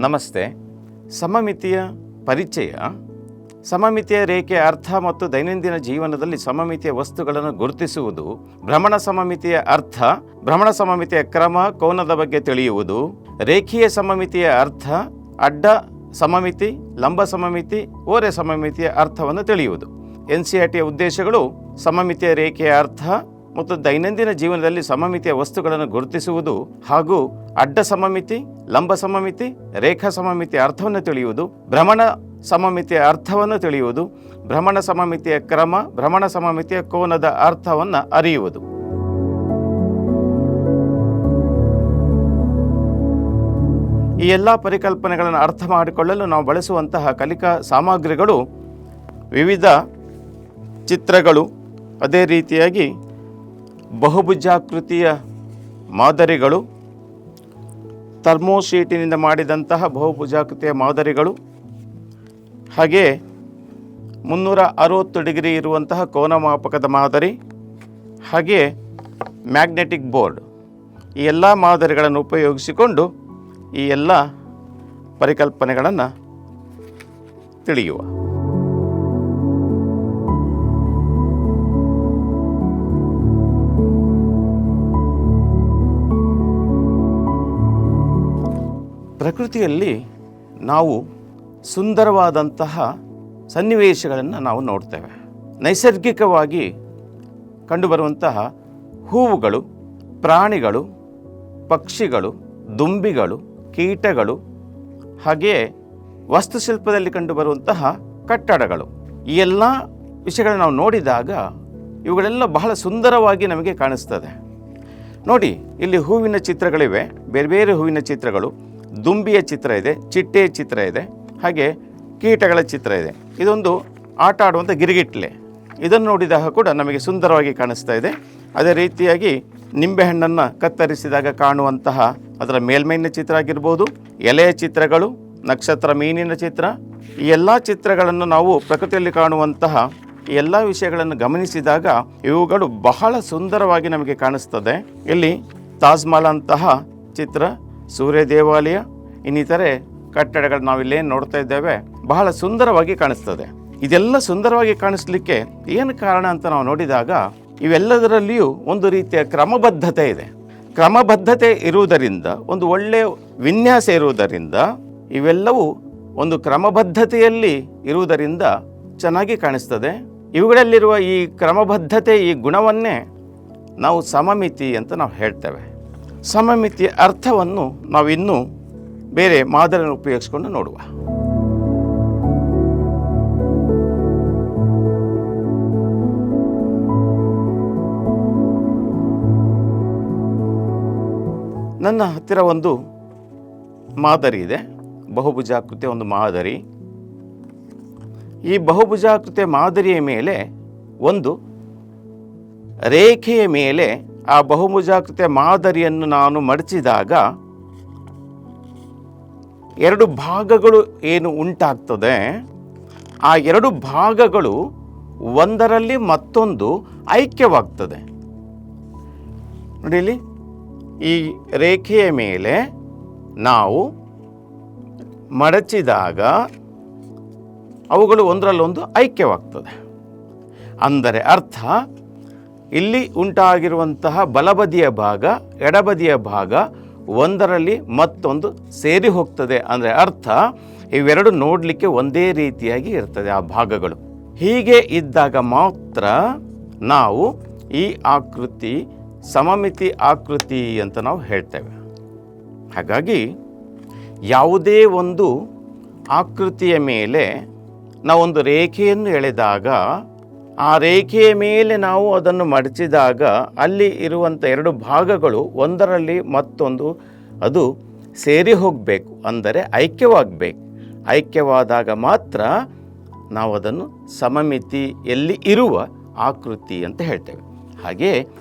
ನಮಸ್ತೆ. ಸಮಮಿತಿಯ ಪರಿಚಯ. ಸಮಮಿತಿಯ ರೇಖೆಯ ಅರ್ಥ ಮತ್ತು ದೈನಂದಿನ ಜೀವನದಲ್ಲಿ ಸಮಮಿತಿಯ ವಸ್ತುಗಳನ್ನು ಗುರುತಿಸುವುದು. ಭ್ರಮಣ ಸಮಮಿತಿಯ ಅರ್ಥ, ಭ್ರಮಣ ಸಮಮಿತಿಯ ಕ್ರಮ, ಕೋನದ ಬಗ್ಗೆ ತಿಳಿಯುವುದು. ರೇಖೀಯ ಸಮಮಿತಿಯ ಅರ್ಥ, ಅಡ್ಡ ಸಮಮಿತಿ, ಲಂಬ ಸಮಮಿತಿ, ಓರೆ ಸಮಮಿತಿಯ ಅರ್ಥವನ್ನು ತಿಳಿಯುವುದು. NCERTಯ ಉದ್ದೇಶಗಳು ಸಮಮಿತಿಯ ರೇಖೆಯ ಅರ್ಥ ಮತ್ತು ದೈನಂದಿನ ಜೀವನದಲ್ಲಿ ಸಮಮಿತಿಯ ವಸ್ತುಗಳನ್ನು ಗುರುತಿಸುವುದು ಹಾಗೂ ಅಡ್ಡ ಸಮಮಿತಿ, ಲಂಬ ಸಮಮಿತಿ, ರೇಖಾ ಸಮಮಿತಿಯ ಅರ್ಥವನ್ನು ತಿಳಿಯುವುದು. ಭ್ರಮಣ ಸಮಮಿತಿಯ ಅರ್ಥವನ್ನು ತಿಳಿಯುವುದು. ಭ್ರಮಣ ಸಮಮಿತಿಯ ಕ್ರಮ, ಭ್ರಮಣ ಸಮಮಿತಿಯ ಕೋನದ ಅರ್ಥವನ್ನು ಅರಿಯುವುದು. ಈ ಎಲ್ಲ ಪರಿಕಲ್ಪನೆಗಳನ್ನು ಅರ್ಥ ಮಾಡಿಕೊಳ್ಳಲು ನಾವು ಬಳಸುವಂತಹ ಕಲಿಕಾ ಸಾಮಗ್ರಿಗಳು ವಿವಿಧ ಚಿತ್ರಗಳು, ಅದೇ ರೀತಿಯಾಗಿ ಬಹುಭುಜಾಕೃತಿಯ ಮಾದರಿಗಳು, ಥರ್ಮೋಶೀಟಿನಿಂದ ಮಾಡಿದಂತಹ ಬಹುಭುಜಾಕೃತಿಯ ಮಾದರಿಗಳು, ಹಾಗೆ 360 ಡಿಗ್ರಿ ಇರುವಂತಹ ಕೋನಮಾಪಕದ ಮಾದರಿ, ಹಾಗೆ ಮ್ಯಾಗ್ನೆಟಿಕ್ ಬೋರ್ಡ್. ಈ ಎಲ್ಲ ಮಾದರಿಗಳನ್ನು ಉಪಯೋಗಿಸಿಕೊಂಡು ಈ ಎಲ್ಲ ಪರಿಕಲ್ಪನೆಗಳನ್ನು ತಿಳಿಯುವ. ಪ್ರಕೃತಿಯಲ್ಲಿ ನಾವು ಸುಂದರವಾದಂತಹ ಸನ್ನಿವೇಶಗಳನ್ನು ನಾವು ನೋಡ್ತೇವೆ. ನೈಸರ್ಗಿಕವಾಗಿ ಕಂಡುಬರುವಂತಹ ಹೂವುಗಳು, ಪ್ರಾಣಿಗಳು, ಪಕ್ಷಿಗಳು, ದುಂಬಿಗಳು, ಕೀಟಗಳು, ಹಾಗೆಯೇ ವಾಸ್ತುಶಿಲ್ಪದಲ್ಲಿ ಕಂಡುಬರುವಂತಹ ಕಟ್ಟಡಗಳು, ಈ ಎಲ್ಲ ವಿಷಯಗಳನ್ನು ನಾವು ನೋಡಿದಾಗ ಇವುಗಳೆಲ್ಲ ಬಹಳ ಸುಂದರವಾಗಿ ನಮಗೆ ಕಾಣಿಸ್ತದೆ. ನೋಡಿ, ಇಲ್ಲಿ ಹೂವಿನ ಚಿತ್ರಗಳಿವೆ, ಬೇರೆ ಬೇರೆ ಹೂವಿನ ಚಿತ್ರಗಳು, ದುಂಬಿಯ ಚಿತ್ರ ಇದೆ, ಚಿಟ್ಟೆಯ ಚಿತ್ರ ಇದೆ, ಹಾಗೆ ಕೀಟಗಳ ಚಿತ್ರ ಇದೆ. ಇದೊಂದು ಆಟ ಆಡುವಂಥ ಗಿರಿಗಿಟ್ಲೆ, ಇದನ್ನು ನೋಡಿದಾಗ ಕೂಡ ನಮಗೆ ಸುಂದರವಾಗಿ ಕಾಣಿಸ್ತಾ ಇದೆ. ಅದೇ ರೀತಿಯಾಗಿ ನಿಂಬೆಹಣ್ಣನ್ನು ಕತ್ತರಿಸಿದಾಗ ಕಾಣುವಂತಹ ಅದರ ಮೇಲ್ಮೈನ ಚಿತ್ರ ಆಗಿರ್ಬೋದು, ಎಲೆಯ ಚಿತ್ರಗಳು, ನಕ್ಷತ್ರ ಮೀನಿನ ಚಿತ್ರ, ಈ ಎಲ್ಲ ಚಿತ್ರಗಳನ್ನು ನಾವು ಪ್ರಕೃತಿಯಲ್ಲಿ ಕಾಣುವಂತಹ ಈ ಎಲ್ಲ ವಿಷಯಗಳನ್ನು ಗಮನಿಸಿದಾಗ ಇವುಗಳು ಬಹಳ ಸುಂದರವಾಗಿ ನಮಗೆ ಕಾಣಿಸ್ತದೆ. ಇಲ್ಲಿ ತಾಜ್ ಮಹಲ್ ಅಂತಹ ಚಿತ್ರ, ಸೂರ್ಯ ದೇವಾಲಯ, ಇನ್ನಿತರೆ ಕಟ್ಟಡಗಳು ನಾವಿಲ್ಲೇನು ನೋಡ್ತಾ ಇದ್ದೇವೆ, ಬಹಳ ಸುಂದರವಾಗಿ ಕಾಣಿಸ್ತದೆ. ಇದೆಲ್ಲ ಸುಂದರವಾಗಿ ಕಾಣಿಸ್ಲಿಕ್ಕೆ ಏನು ಕಾರಣ ಅಂತ ನಾವು ನೋಡಿದಾಗ ಇವೆಲ್ಲದರಲ್ಲಿಯೂ ಒಂದು ರೀತಿಯ ಕ್ರಮಬದ್ಧತೆ ಇದೆ. ಕ್ರಮಬದ್ಧತೆ ಇರುವುದರಿಂದ, ಒಂದು ಒಳ್ಳೆಯ ವಿನ್ಯಾಸ ಇರುವುದರಿಂದ, ಇವೆಲ್ಲವೂ ಒಂದು ಕ್ರಮಬದ್ಧತೆಯಲ್ಲಿ ಇರುವುದರಿಂದ ಚೆನ್ನಾಗಿ ಕಾಣಿಸ್ತದೆ. ಇವುಗಳಲ್ಲಿರುವ ಈ ಕ್ರಮಬದ್ಧತೆ, ಈ ಗುಣವನ್ನೇ ನಾವು ಸಮಮಿತಿ ಅಂತ ನಾವು ಹೇಳ್ತೇವೆ. ಸಮಮಿತಿಯ ಅರ್ಥವನ್ನು ನಾವು ಇನ್ನೂ ಬೇರೆ ಮಾದರಿಯನ್ನು ಉಪಯೋಗಿಸ್ಕೊಂಡು ನೋಡುವ. ನನ್ನ ಹತ್ತಿರ ಒಂದು ಮಾದರಿ ಇದೆ, ಬಹುಭುಜಾಕೃತಿಯ ಒಂದು ಮಾದರಿ. ಈ ಬಹುಭುಜಾಕೃತಿಯ ಮಾದರಿಯ ಮೇಲೆ ಒಂದು ರೇಖೆಯ ಮೇಲೆ ಆ ಬಹುಭುಜಾಕೃತಿಯ ಮಾದರಿಯನ್ನು ನಾನು ಮಡಚಿದಾಗ ಎರಡು ಭಾಗಗಳು ಏನು ಉಂಟಾಗ್ತದೆ, ಆ ಎರಡು ಭಾಗಗಳು ಒಂದರಲ್ಲಿ ಮತ್ತೊಂದು ಐಕ್ಯವಾಗ್ತದೆ. ನೋಡಿ, ಇಲ್ಲಿ ಈ ರೇಖೆಯ ಮೇಲೆ ನಾವು ಮಡಚಿದಾಗ ಅವುಗಳು ಒಂದರಲ್ಲೊಂದು ಐಕ್ಯವಾಗ್ತದೆ. ಅಂದರೆ ಅರ್ಥ, ಇಲ್ಲಿ ಉಂಟಾಗಿರುವಂತಹ ಬಲಬದಿಯ ಭಾಗ, ಎಡಬದಿಯ ಭಾಗ ಒಂದರಲ್ಲಿ ಮತ್ತೊಂದು ಸೇರಿ ಹೋಗ್ತದೆ. ಅಂದರೆ ಅರ್ಥ, ಇವೆರಡು ನೋಡಲಿಕ್ಕೆ ಒಂದೇ ರೀತಿಯಾಗಿ ಇರ್ತದೆ ಆ ಭಾಗಗಳು. ಹೀಗೆ ಇದ್ದಾಗ ಮಾತ್ರ ನಾವು ಈ ಆಕೃತಿ ಸಮಮಿತಿ ಆಕೃತಿ ಅಂತ ನಾವು ಹೇಳ್ತೇವೆ. ಹಾಗಾಗಿ ಯಾವುದೇ ಒಂದು ಆಕೃತಿಯ ಮೇಲೆ ನಾವೊಂದು ರೇಖೆಯನ್ನು ಎಳೆದಾಗ, ಆ ರೇಖೆಯ ಮೇಲೆ ನಾವು ಅದನ್ನು ಮಡಚಿದಾಗ ಅಲ್ಲಿ ಇರುವಂಥ ಎರಡು ಭಾಗಗಳು ಒಂದರಲ್ಲಿ ಮತ್ತೊಂದು ಅದು ಸೇರಿ ಹೋಗಬೇಕು, ಅಂದರೆ ಐಕ್ಯವಾಗಬೇಕು. ಐಕ್ಯವಾದಾಗ ಮಾತ್ರ ನಾವು ಅದನ್ನು ಸಮಮಿತಿಯಲ್ಲಿ ಇರುವ ಆಕೃತಿ ಅಂತ ಹೇಳ್ತೇವೆ. ಹಾಗೆ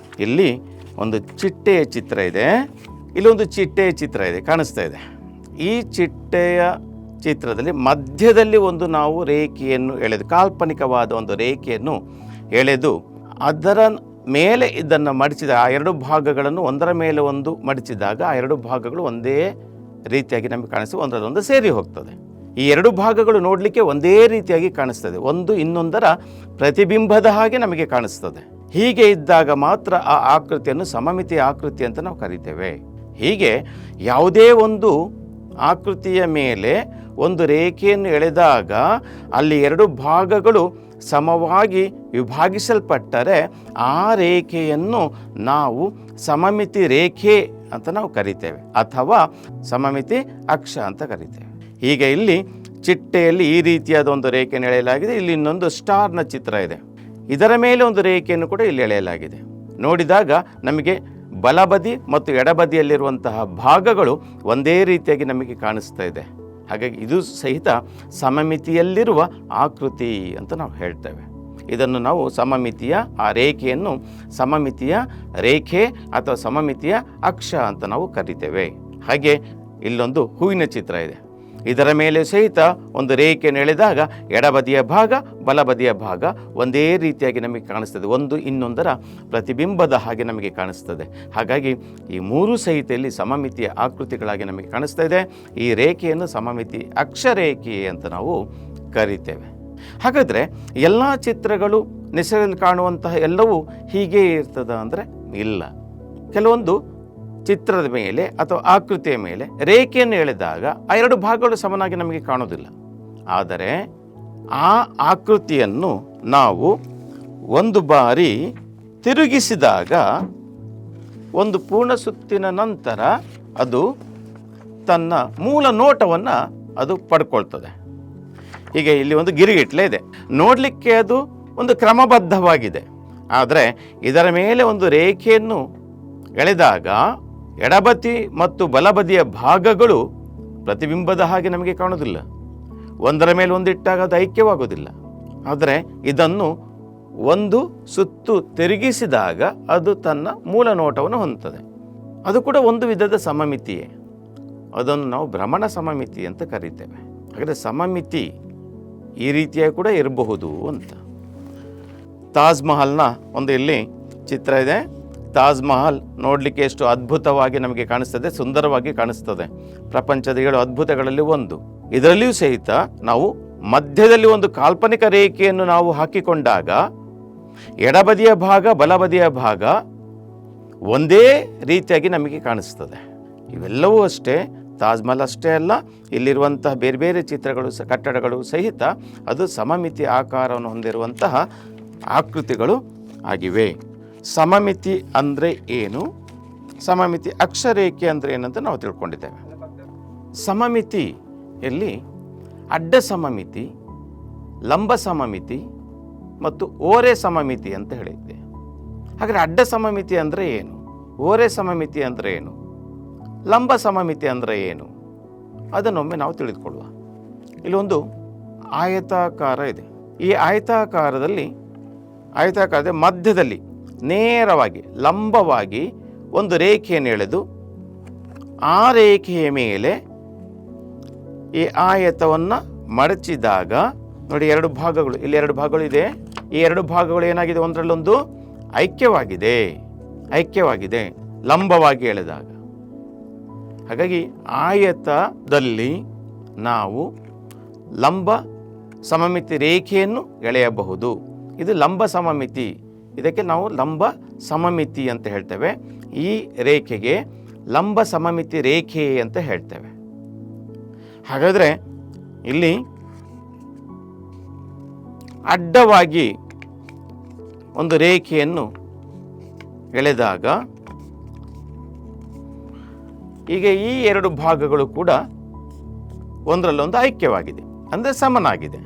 ಇಲ್ಲಿ ಒಂದು ಚಿಟ್ಟೆಯ ಚಿತ್ರ ಇದೆ, ಇಲ್ಲೊಂದು ಚಿಟ್ಟೆಯ ಚಿತ್ರ ಇದೆ, ಕಾಣಿಸ್ತಾ ಇದೆ. ಈ ಚಿಟ್ಟೆಯ ಚಿತ್ರದಲ್ಲಿ ಮಧ್ಯದಲ್ಲಿ ಒಂದು ನಾವು ರೇಖೆಯನ್ನು ಎಳೆದು, ಕಾಲ್ಪನಿಕವಾದ ಒಂದು ರೇಖೆಯನ್ನು ಎಳೆದು ಅದರ ಮೇಲೆ ಇದನ್ನು ಮಡಿಸಿದ, ಆ ಎರಡು ಭಾಗಗಳನ್ನು ಒಂದರ ಮೇಲೆ ಒಂದು ಮಡಿಸಿದಾಗ ಆ ಎರಡು ಭಾಗಗಳು ಒಂದೇ ರೀತಿಯಾಗಿ ನಮಗೆ ಕಾಣಿಸ್ತದೆ, ಒಂದರಲ್ಲೊಂದು ಸೇರಿ ಹೋಗ್ತದೆ. ಈ ಎರಡು ಭಾಗಗಳು ನೋಡಲಿಕ್ಕೆ ಒಂದೇ ರೀತಿಯಾಗಿ ಕಾಣಿಸ್ತದೆ, ಒಂದು ಇನ್ನೊಂದರ ಪ್ರತಿಬಿಂಬದ ಹಾಗೆ ನಮಗೆ ಕಾಣಿಸ್ತದೆ. ಹೀಗೆ ಇದ್ದಾಗ ಮಾತ್ರ ಆ ಆಕೃತಿಯನ್ನು ಸಮಮಿತಿ ಆಕೃತಿ ಅಂತ ನಾವು ಕರಿತೇವೆ. ಹೀಗೆ ಯಾವುದೇ ಒಂದು ಆಕೃತಿಯ ಮೇಲೆ ಒಂದು ರೇಖೆಯನ್ನು ಎಳೆದಾಗ ಅಲ್ಲಿ ಎರಡು ಭಾಗಗಳು ಸಮವಾಗಿ ವಿಭಾಗಿಸಲ್ಪಟ್ಟರೆ ಆ ರೇಖೆಯನ್ನು ನಾವು ಸಮಮಿತಿ ರೇಖೆ ಅಂತ ನಾವು ಕರಿತೇವೆ, ಅಥವಾ ಸಮಮಿತಿ ಅಕ್ಷ ಅಂತ ಕರಿತೇವೆ. ಈಗ ಇಲ್ಲಿ ಚಿಟ್ಟೆಯಲ್ಲಿ ಈ ರೀತಿಯಾದ ಒಂದು ರೇಖೆಯನ್ನು ಎಳೆಯಲಾಗಿದೆ, ಇಲ್ಲಿ ಇನ್ನೊಂದು ಸ್ಟಾರ್ನ ಚಿತ್ರ ಇದೆ, ಇದರ ಮೇಲೆ ಒಂದು ರೇಖೆಯನ್ನು ಕೂಡ ಇಲ್ಲಿ ಎಳೆಯಲಾಗಿದೆ. ನೋಡಿದಾಗ ನಮಗೆ ಬಲಬದಿ ಮತ್ತು ಎಡಬದಿಯಲ್ಲಿರುವಂತಹ ಭಾಗಗಳು ಒಂದೇ ರೀತಿಯಾಗಿ ನಮಗೆ ಕಾಣಿಸ್ತಾ ಇದೆ. ಹಾಗಾಗಿ ಇದು ಸಹಿತ ಸಮಮಿತಿಯಲ್ಲಿರುವ ಆಕೃತಿ ಅಂತ ನಾವು ಹೇಳ್ತೇವೆ. ಇದನ್ನು ನಾವು ಸಮಮಿತಿಯ ಆ ರೇಖೆಯನ್ನು ಸಮಮಿತಿಯ ರೇಖೆ ಅಥವಾ ಸಮಮಿತಿಯ ಅಕ್ಷ ಅಂತ ನಾವು ಕರಿತೇವೆ. ಹಾಗೆ ಇಲ್ಲೊಂದು ಹೂವಿನ ಚಿತ್ರ ಇದೆ, ಇದರ ಮೇಲೆ ಸಹಿತ ಒಂದು ರೇಖೆಯನ್ನು ಎಳೆದಾಗ ಎಡಬದಿಯ ಭಾಗ ಬಲಬದಿಯ ಭಾಗ ಒಂದೇ ರೀತಿಯಾಗಿ ನಮಗೆ ಕಾಣಿಸ್ತದೆ, ಒಂದು ಇನ್ನೊಂದರ ಪ್ರತಿಬಿಂಬದ ಹಾಗೆ ನಮಗೆ ಕಾಣಿಸ್ತದೆ. ಹಾಗಾಗಿ ಈ ಮೂರು ಸಹಿತ ಇಲ್ಲಿ ಸಮಮಿತಿಯ ಆಕೃತಿಗಳಾಗಿ ನಮಗೆ ಕಾಣಿಸ್ತಾ ಇದೆ. ಈ ರೇಖೆಯನ್ನು ಸಮಮಿತಿ ಅಕ್ಷರೇಖೆ ಅಂತ ನಾವು ಕರಿತೇವೆ. ಹಾಗಾದರೆ ಎಲ್ಲ ಚಿತ್ರಗಳು ನಿಸರ್ಗದಲ್ಲಿ ಕಾಣುವಂತಹ ಎಲ್ಲವೂ ಹೀಗೆ ಇರ್ತದ ಅಂದರೆ ಇಲ್ಲ. ಕೆಲವೊಂದು ಚಿತ್ರದ ಮೇಲೆ ಅಥವಾ ಆಕೃತಿಯ ಮೇಲೆ ರೇಖೆಯನ್ನು ಎಳೆದಾಗ ಆ ಎರಡು ಭಾಗಗಳು ಸಮನಾಗಿ ನಮಗೆ ಕಾಣೋದಿಲ್ಲ. ಆದರೆ ಆ ಆಕೃತಿಯನ್ನು ನಾವು ಒಂದು ಬಾರಿ ತಿರುಗಿಸಿದಾಗ ಒಂದು ಪೂರ್ಣ ಸುತ್ತಿನ ನಂತರ ಅದು ತನ್ನ ಮೂಲ ನೋಟವನ್ನು ಅದು ಪಡ್ಕೊಳ್ತದೆ. ಹೀಗೆ ಇಲ್ಲಿ ಒಂದು ಗಿರಿಗಿಟ್ಲೆ ಇದೆ, ನೋಡಲಿಕ್ಕೆ ಅದು ಒಂದು ಕ್ರಮಬದ್ಧವಾಗಿದೆ. ಆದರೆ ಇದರ ಮೇಲೆ ಒಂದು ರೇಖೆಯನ್ನು ಎಳೆದಾಗ ಎಡಬದಿ ಮತ್ತು ಬಲಬದಿಯ ಭಾಗಗಳು ಪ್ರತಿಬಿಂಬದ ಹಾಗೆ ನಮಗೆ ಕಾಣೋದಿಲ್ಲ, ಒಂದರ ಮೇಲೆ ಒಂದಿಟ್ಟಾಗ ಅದು ಐಕ್ಯವಾಗೋದಿಲ್ಲ. ಆದರೆ ಇದನ್ನು ಒಂದು ಸುತ್ತು ತಿರುಗಿಸಿದಾಗ ಅದು ತನ್ನ ಮೂಲ ನೋಟವನ್ನು ಹೊಂದುತ್ತದೆ. ಅದು ಕೂಡ ಒಂದು ವಿಧದ ಸಮಮಿತಿಯೇ, ಅದನ್ನು ನಾವು ಭ್ರಮಣ ಸಮಮಿತಿ ಅಂತ ಕರಿತೇವೆ. ಹಾಗಾದರೆ ಸಮಮಿತಿ ಈ ರೀತಿಯಾಗಿ ಕೂಡ ಇರಬಹುದು ಅಂತ. ತಾಜ್ ಮಹಲ್ನ ಒಂದು ಇಲ್ಲಿ ಚಿತ್ರ ಇದೆ. ತಾಜ್ ಮಹಲ್ ನೋಡಲಿಕ್ಕೆ ಎಷ್ಟು ಅದ್ಭುತವಾಗಿ ನಮಗೆ ಕಾಣಿಸ್ತದೆ, ಸುಂದರವಾಗಿ ಕಾಣಿಸ್ತದೆ, ಪ್ರಪಂಚದ 7 ಅದ್ಭುತಗಳಲ್ಲಿ ಒಂದು. ಇದರಲ್ಲಿಯೂ ಸಹಿತ ನಾವು ಮಧ್ಯದಲ್ಲಿ ಒಂದು ಕಾಲ್ಪನಿಕ ರೇಖೆಯನ್ನು ನಾವು ಹಾಕಿಕೊಂಡಾಗ ಎಡಬದಿಯ ಭಾಗ ಬಲಬದಿಯ ಭಾಗ ಒಂದೇ ರೀತಿಯಾಗಿ ನಮಗೆ ಕಾಣಿಸ್ತದೆ. ಇವೆಲ್ಲವೂ ಅಷ್ಟೇ, ತಾಜ್ ಮಹಲ್ ಅಷ್ಟೇ ಅಲ್ಲ, ಇಲ್ಲಿರುವಂತಹ ಬೇರೆ ಬೇರೆ ಚಿತ್ರಗಳು ಕಟ್ಟಡಗಳು ಸಹಿತ ಅದು ಸಮಮಿತಿ ಆಕಾರವನ್ನು ಹೊಂದಿರುವಂತಹ ಆಕೃತಿಗಳು ಆಗಿವೆ. ಸಮಮಿತಿ ಅಂದರೆ ಏನು, ಸಮಮಿತಿ ಅಕ್ಷರೇಖೆ ಅಂದರೆ ಏನಂತ ನಾವು ತಿಳ್ಕೊಂಡಿದ್ದೇವೆ. ಸಮಮಿತಿಯಲ್ಲಿ ಅಡ್ಡ ಸಮಮಿತಿ, ಲಂಬ ಸಮಮಿತಿ ಮತ್ತು ಓರೆ ಸಮಮಿತಿ ಅಂತ ಹೇಳಿದ್ದೆ. ಹಾಗಾದರೆ ಅಡ್ಡ ಸಮಮಿತಿ ಅಂದರೆ ಏನು, ಓರೆ ಸಮಮಿತಿ ಅಂದರೆ ಏನು, ಲಂಬ ಸಮಮಿತಿ ಅಂದರೆ ಏನು, ಅದನ್ನೊಮ್ಮೆ ನಾವು ತಿಳಿದುಕೊಳ್ಳುವ. ಇಲ್ಲೊಂದು ಆಯತಾಕಾರ ಇದೆ. ಈ ಆಯತಾಕಾರದ ಮಧ್ಯದಲ್ಲಿ ನೇರವಾಗಿ ಲಂಬವಾಗಿ ಒಂದು ರೇಖೆಯನ್ನು ಎಳೆದು ಆ ರೇಖೆಯ ಮೇಲೆ ಈ ಆಯತವನ್ನು ಮಡಚಿದಾಗ ನೋಡಿ, 2 ಭಾಗಗಳು, ಇಲ್ಲಿ 2 ಭಾಗಗಳು ಇದೆ. ಈ 2 ಭಾಗಗಳು ಏನಾಗಿದೆ, ಒಂದರಲ್ಲೊಂದು ಐಕ್ಯವಾಗಿದೆ ಲಂಬವಾಗಿ ಎಳೆದಾಗ. ಹಾಗಾಗಿ ಆಯತದಲ್ಲಿ ನಾವು ಲಂಬ ಸಮಮಿತಿ ರೇಖೆಯನ್ನು ಎಳೆಯಬಹುದು. ಇದು ಲಂಬ ಸಮಮಿತಿ, ಇದಕ್ಕೆ ನಾವು ಲಂಬ ಸಮಮಿತಿ ಅಂತ ಹೇಳ್ತೇವೆ. ಈ ರೇಖೆಗೆ ಲಂಬ ಸಮಮಿತಿ ರೇಖೆ ಅಂತ ಹೇಳ್ತೇವೆ. ಹಾಗಾದರೆ ಇಲ್ಲಿ ಅಡ್ಡವಾಗಿ ಒಂದು ರೇಖೆಯನ್ನು ಎಳೆದಾಗ ಈಗ ಈ 2 ಭಾಗಗಳು ಕೂಡ ಒಂದರಲ್ಲೊಂದು ಐಕ್ಯವಾಗಿದೆ, ಅಂದರೆ ಸಮನಾಗಿದೆ.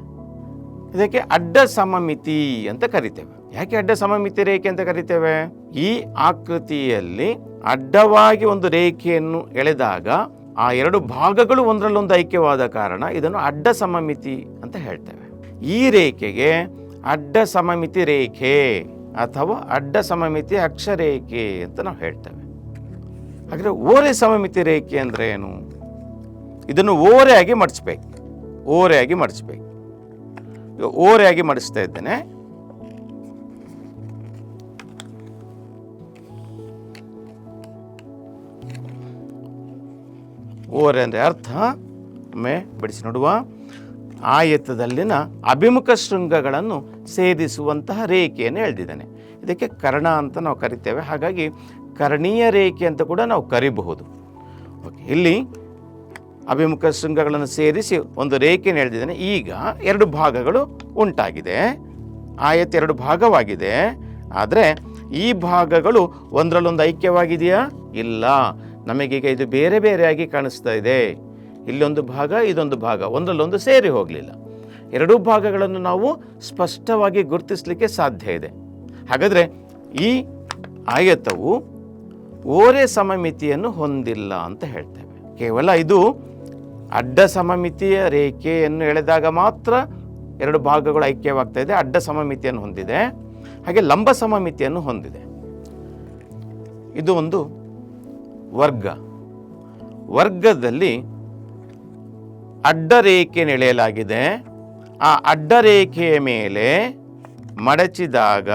ಇದಕ್ಕೆ ಅಡ್ಡ ಸಮಮಿತಿ ಅಂತ ಕರಿತೇವೆ. ಯಾಕೆ ಅಡ್ಡ ಸಮಮಿತಿ ರೇಖೆ ಅಂತ ಕರಿತೇವೆ? ಈ ಆಕೃತಿಯಲ್ಲಿ ಅಡ್ಡವಾಗಿ ಒಂದು ರೇಖೆಯನ್ನು ಎಳೆದಾಗ ಆ 2 ಭಾಗಗಳು ಒಂದರಲ್ಲೊಂದು ಐಕ್ಯವಾದ ಕಾರಣ ಇದನ್ನು ಅಡ್ಡ ಸಮಮಿತಿ ಅಂತ ಹೇಳ್ತೇವೆ. ಈ ರೇಖೆಗೆ ಅಡ್ಡ ಸಮಮಿತಿ ರೇಖೆ ಅಥವಾ ಅಡ್ಡ ಸಮಮಿತಿ ಅಕ್ಷರೇಖೆ ಅಂತ ನಾವು ಹೇಳ್ತೇವೆ. ಹಾಗಾದರೆ ಓರೆ ಸಮಮಿತಿ ರೇಖೆ ಅಂದರೆ ಏನು? ಇದನ್ನು ಓರೆಯಾಗಿ ಮಡಿಸ್ಬೇಕು. ಓರೆಯಾಗಿ ಮಡಿಸ್ತಾ ಇದ್ದೇನೆ. ಓರೆ ಅಂದರೆ ಅರ್ಥ. ಒಮ್ಮೆ ಬಿಡಿಸಿ ನೋಡುವ. ಆಯತದಲ್ಲಿನ ಅಭಿಮುಖ ಶೃಂಗಗಳನ್ನು ಸೇರಿಸುವಂತಹ ರೇಖೆಯನ್ನು ಎಳೆದಿದ್ದಾನೆ. ಇದಕ್ಕೆ ಕರ್ಣ ಅಂತ ನಾವು ಕರಿತೇವೆ. ಹಾಗಾಗಿ ಕರ್ಣೀಯ ರೇಖೆ ಅಂತ ಕೂಡ ನಾವು ಕರಿಬಹುದು. ಓಕೆ, ಇಲ್ಲಿ ಅಭಿಮುಖ ಶೃಂಗಗಳನ್ನು ಸೇರಿಸಿ ಒಂದು ರೇಖೆಯನ್ನು ಎಳೆದಿದ್ದಾನೆ. ಈಗ 2 ಭಾಗಗಳು ಉಂಟಾಗಿದೆ. ಆಯತ 2 ಭಾಗವಾಗಿದೆ. ಆದರೆ ಈ ಭಾಗಗಳು ಒಂದರಲ್ಲೊಂದು ಐಕ್ಯವಾಗಿದೆಯಾ? ಇಲ್ಲ. ನಮಗೀಗ ಇದು ಬೇರೆ ಬೇರೆಯಾಗಿ ಕಾಣಿಸ್ತಾ ಇದೆ. ಇಲ್ಲೊಂದು ಭಾಗ, ಇದೊಂದು ಭಾಗ, ಒಂದರಲ್ಲೊಂದು ಸೇರಿ ಹೋಗಲಿಲ್ಲ. 2 ಭಾಗಗಳನ್ನು ನಾವು ಸ್ಪಷ್ಟವಾಗಿ ಗುರುತಿಸಲಿಕ್ಕೆ ಸಾಧ್ಯ ಇದೆ. ಹಾಗಾದರೆ ಈ ಆಯತವು ಓರೆ ಸಮಮಿತಿಯನ್ನು ಹೊಂದಿಲ್ಲ ಅಂತ ಹೇಳ್ತೇವೆ. ಕೇವಲ ಇದು ಅಡ್ಡ ಸಮಮಿತಿಯ ರೇಖೆಯನ್ನು ಎಳೆದಾಗ ಮಾತ್ರ 2 ಭಾಗಗಳು ಐಕ್ಯವಾಗ್ತಾ ಇದೆ. ಅಡ್ಡ ಸಮಮಿತಿಯನ್ನು ಹೊಂದಿದೆ, ಹಾಗೆ ಲಂಬ ಸಮಮಿತಿಯನ್ನು ಹೊಂದಿದೆ. ಇದು ಒಂದು ವರ್ಗ. ವರ್ಗದಲ್ಲಿ ಅಡ್ಡ ರೇಖೆಯನ್ನು ಎಳೆಯಲಾಗಿದೆ. ಆ ಅಡ್ಡ ರೇಖೆಯ ಮೇಲೆ ಮಡಚಿದಾಗ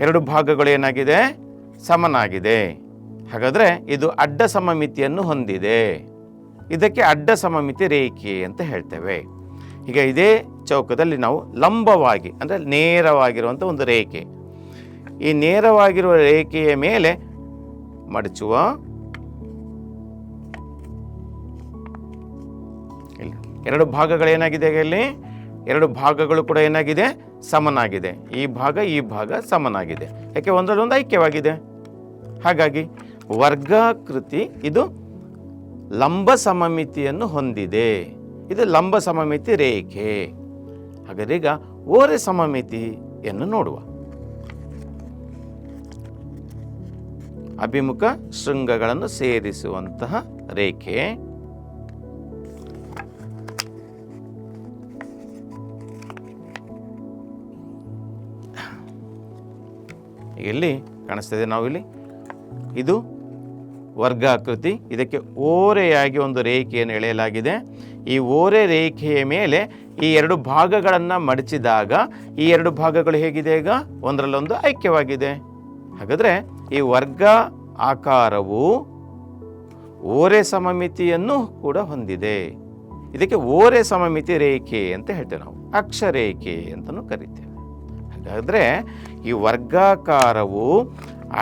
2 ಭಾಗಗಳು ಏನಾಗಿದೆ? ಸಮನಾಗಿದೆ. ಹಾಗಾದರೆ ಇದು ಅಡ್ಡ ಸಮಮಿತಿಯನ್ನು ಹೊಂದಿದೆ. ಇದಕ್ಕೆ ಅಡ್ಡ ಸಮಮಿತಿ ರೇಖೆ ಅಂತ ಹೇಳ್ತೇವೆ. ಈಗ ಇದೇ ಚೌಕದಲ್ಲಿ ನಾವು ಲಂಬವಾಗಿ ಅಂದರೆ ನೇರವಾಗಿರುವಂಥ ಒಂದು ರೇಖೆ, ಈ ನೇರವಾಗಿರುವ ರೇಖೆಯ ಮೇಲೆ ಮಡಚುವ. ಇಲ್ಲಿ 2 ಭಾಗಗಳೇನಾಗಿದೆ? ಇಲ್ಲಿ 2 ಭಾಗಗಳು ಕೂಡ ಏನಾಗಿದೆ? ಸಮನಾಗಿದೆ. ಈ ಭಾಗ ಸಮನಾಗಿದೆ. ಯಾಕೆ? ಒಂದರಲ್ಲೊಂದು ಐಕ್ಯವಾಗಿದೆ. ಹಾಗಾಗಿ ವರ್ಗಾಕೃತಿ ಇದು ಲಂಬ ಸಮಮಿತಿಯನ್ನು ಹೊಂದಿದೆ. ಇದು ಲಂಬ ಸಮಮಿತಿ ರೇಖೆ. ಹಾಗಾದ್ರೆ ಈಗ ಓರೆ ಸಮಮಿತಿಯನ್ನು ನೋಡುವ. ಅಭಿಮುಖ ಶೃಂಗಗಳನ್ನು ಸೇರಿಸುವಂತಹ ರೇಖೆ. ಇಲ್ಲಿ ಕಾಣಿಸ್ತದೆ ನಾವಿಲ್ಲಿ ಇದು ವರ್ಗಾಕೃತಿ. ಇದಕ್ಕೆ ಓರೆಯಾಗಿ ಒಂದು ರೇಖೆಯನ್ನು ಎಳೆಯಲಾಗಿದೆ. ಈ ಓರೆ ರೇಖೆಯ ಮೇಲೆ ಈ 2 ಭಾಗಗಳನ್ನು ಮಡಚಿದಾಗ ಈ 2 ಭಾಗಗಳು ಹೇಗಿದೆ? ಈಗ ಒಂದರಲ್ಲೊಂದು ಐಕ್ಯವಾಗಿದೆ. ಹಾಗಾದರೆ ಈ ವರ್ಗ ಆಕಾರವು ಓರೆ ಸಮಮಿತಿಯನ್ನು ಕೂಡ ಹೊಂದಿದೆ. ಇದಕ್ಕೆ ಓರೆ ಸಮಮಿತಿ ರೇಖೆ ಅಂತ ಹೇಳ್ತೇವೆ ನಾವು. ಅಕ್ಷರೇಖೆ ಅಂತಲೂ ಕರಿತೇವೆ. ಹಾಗಾದರೆ ಈ ವರ್ಗಾಕಾರವು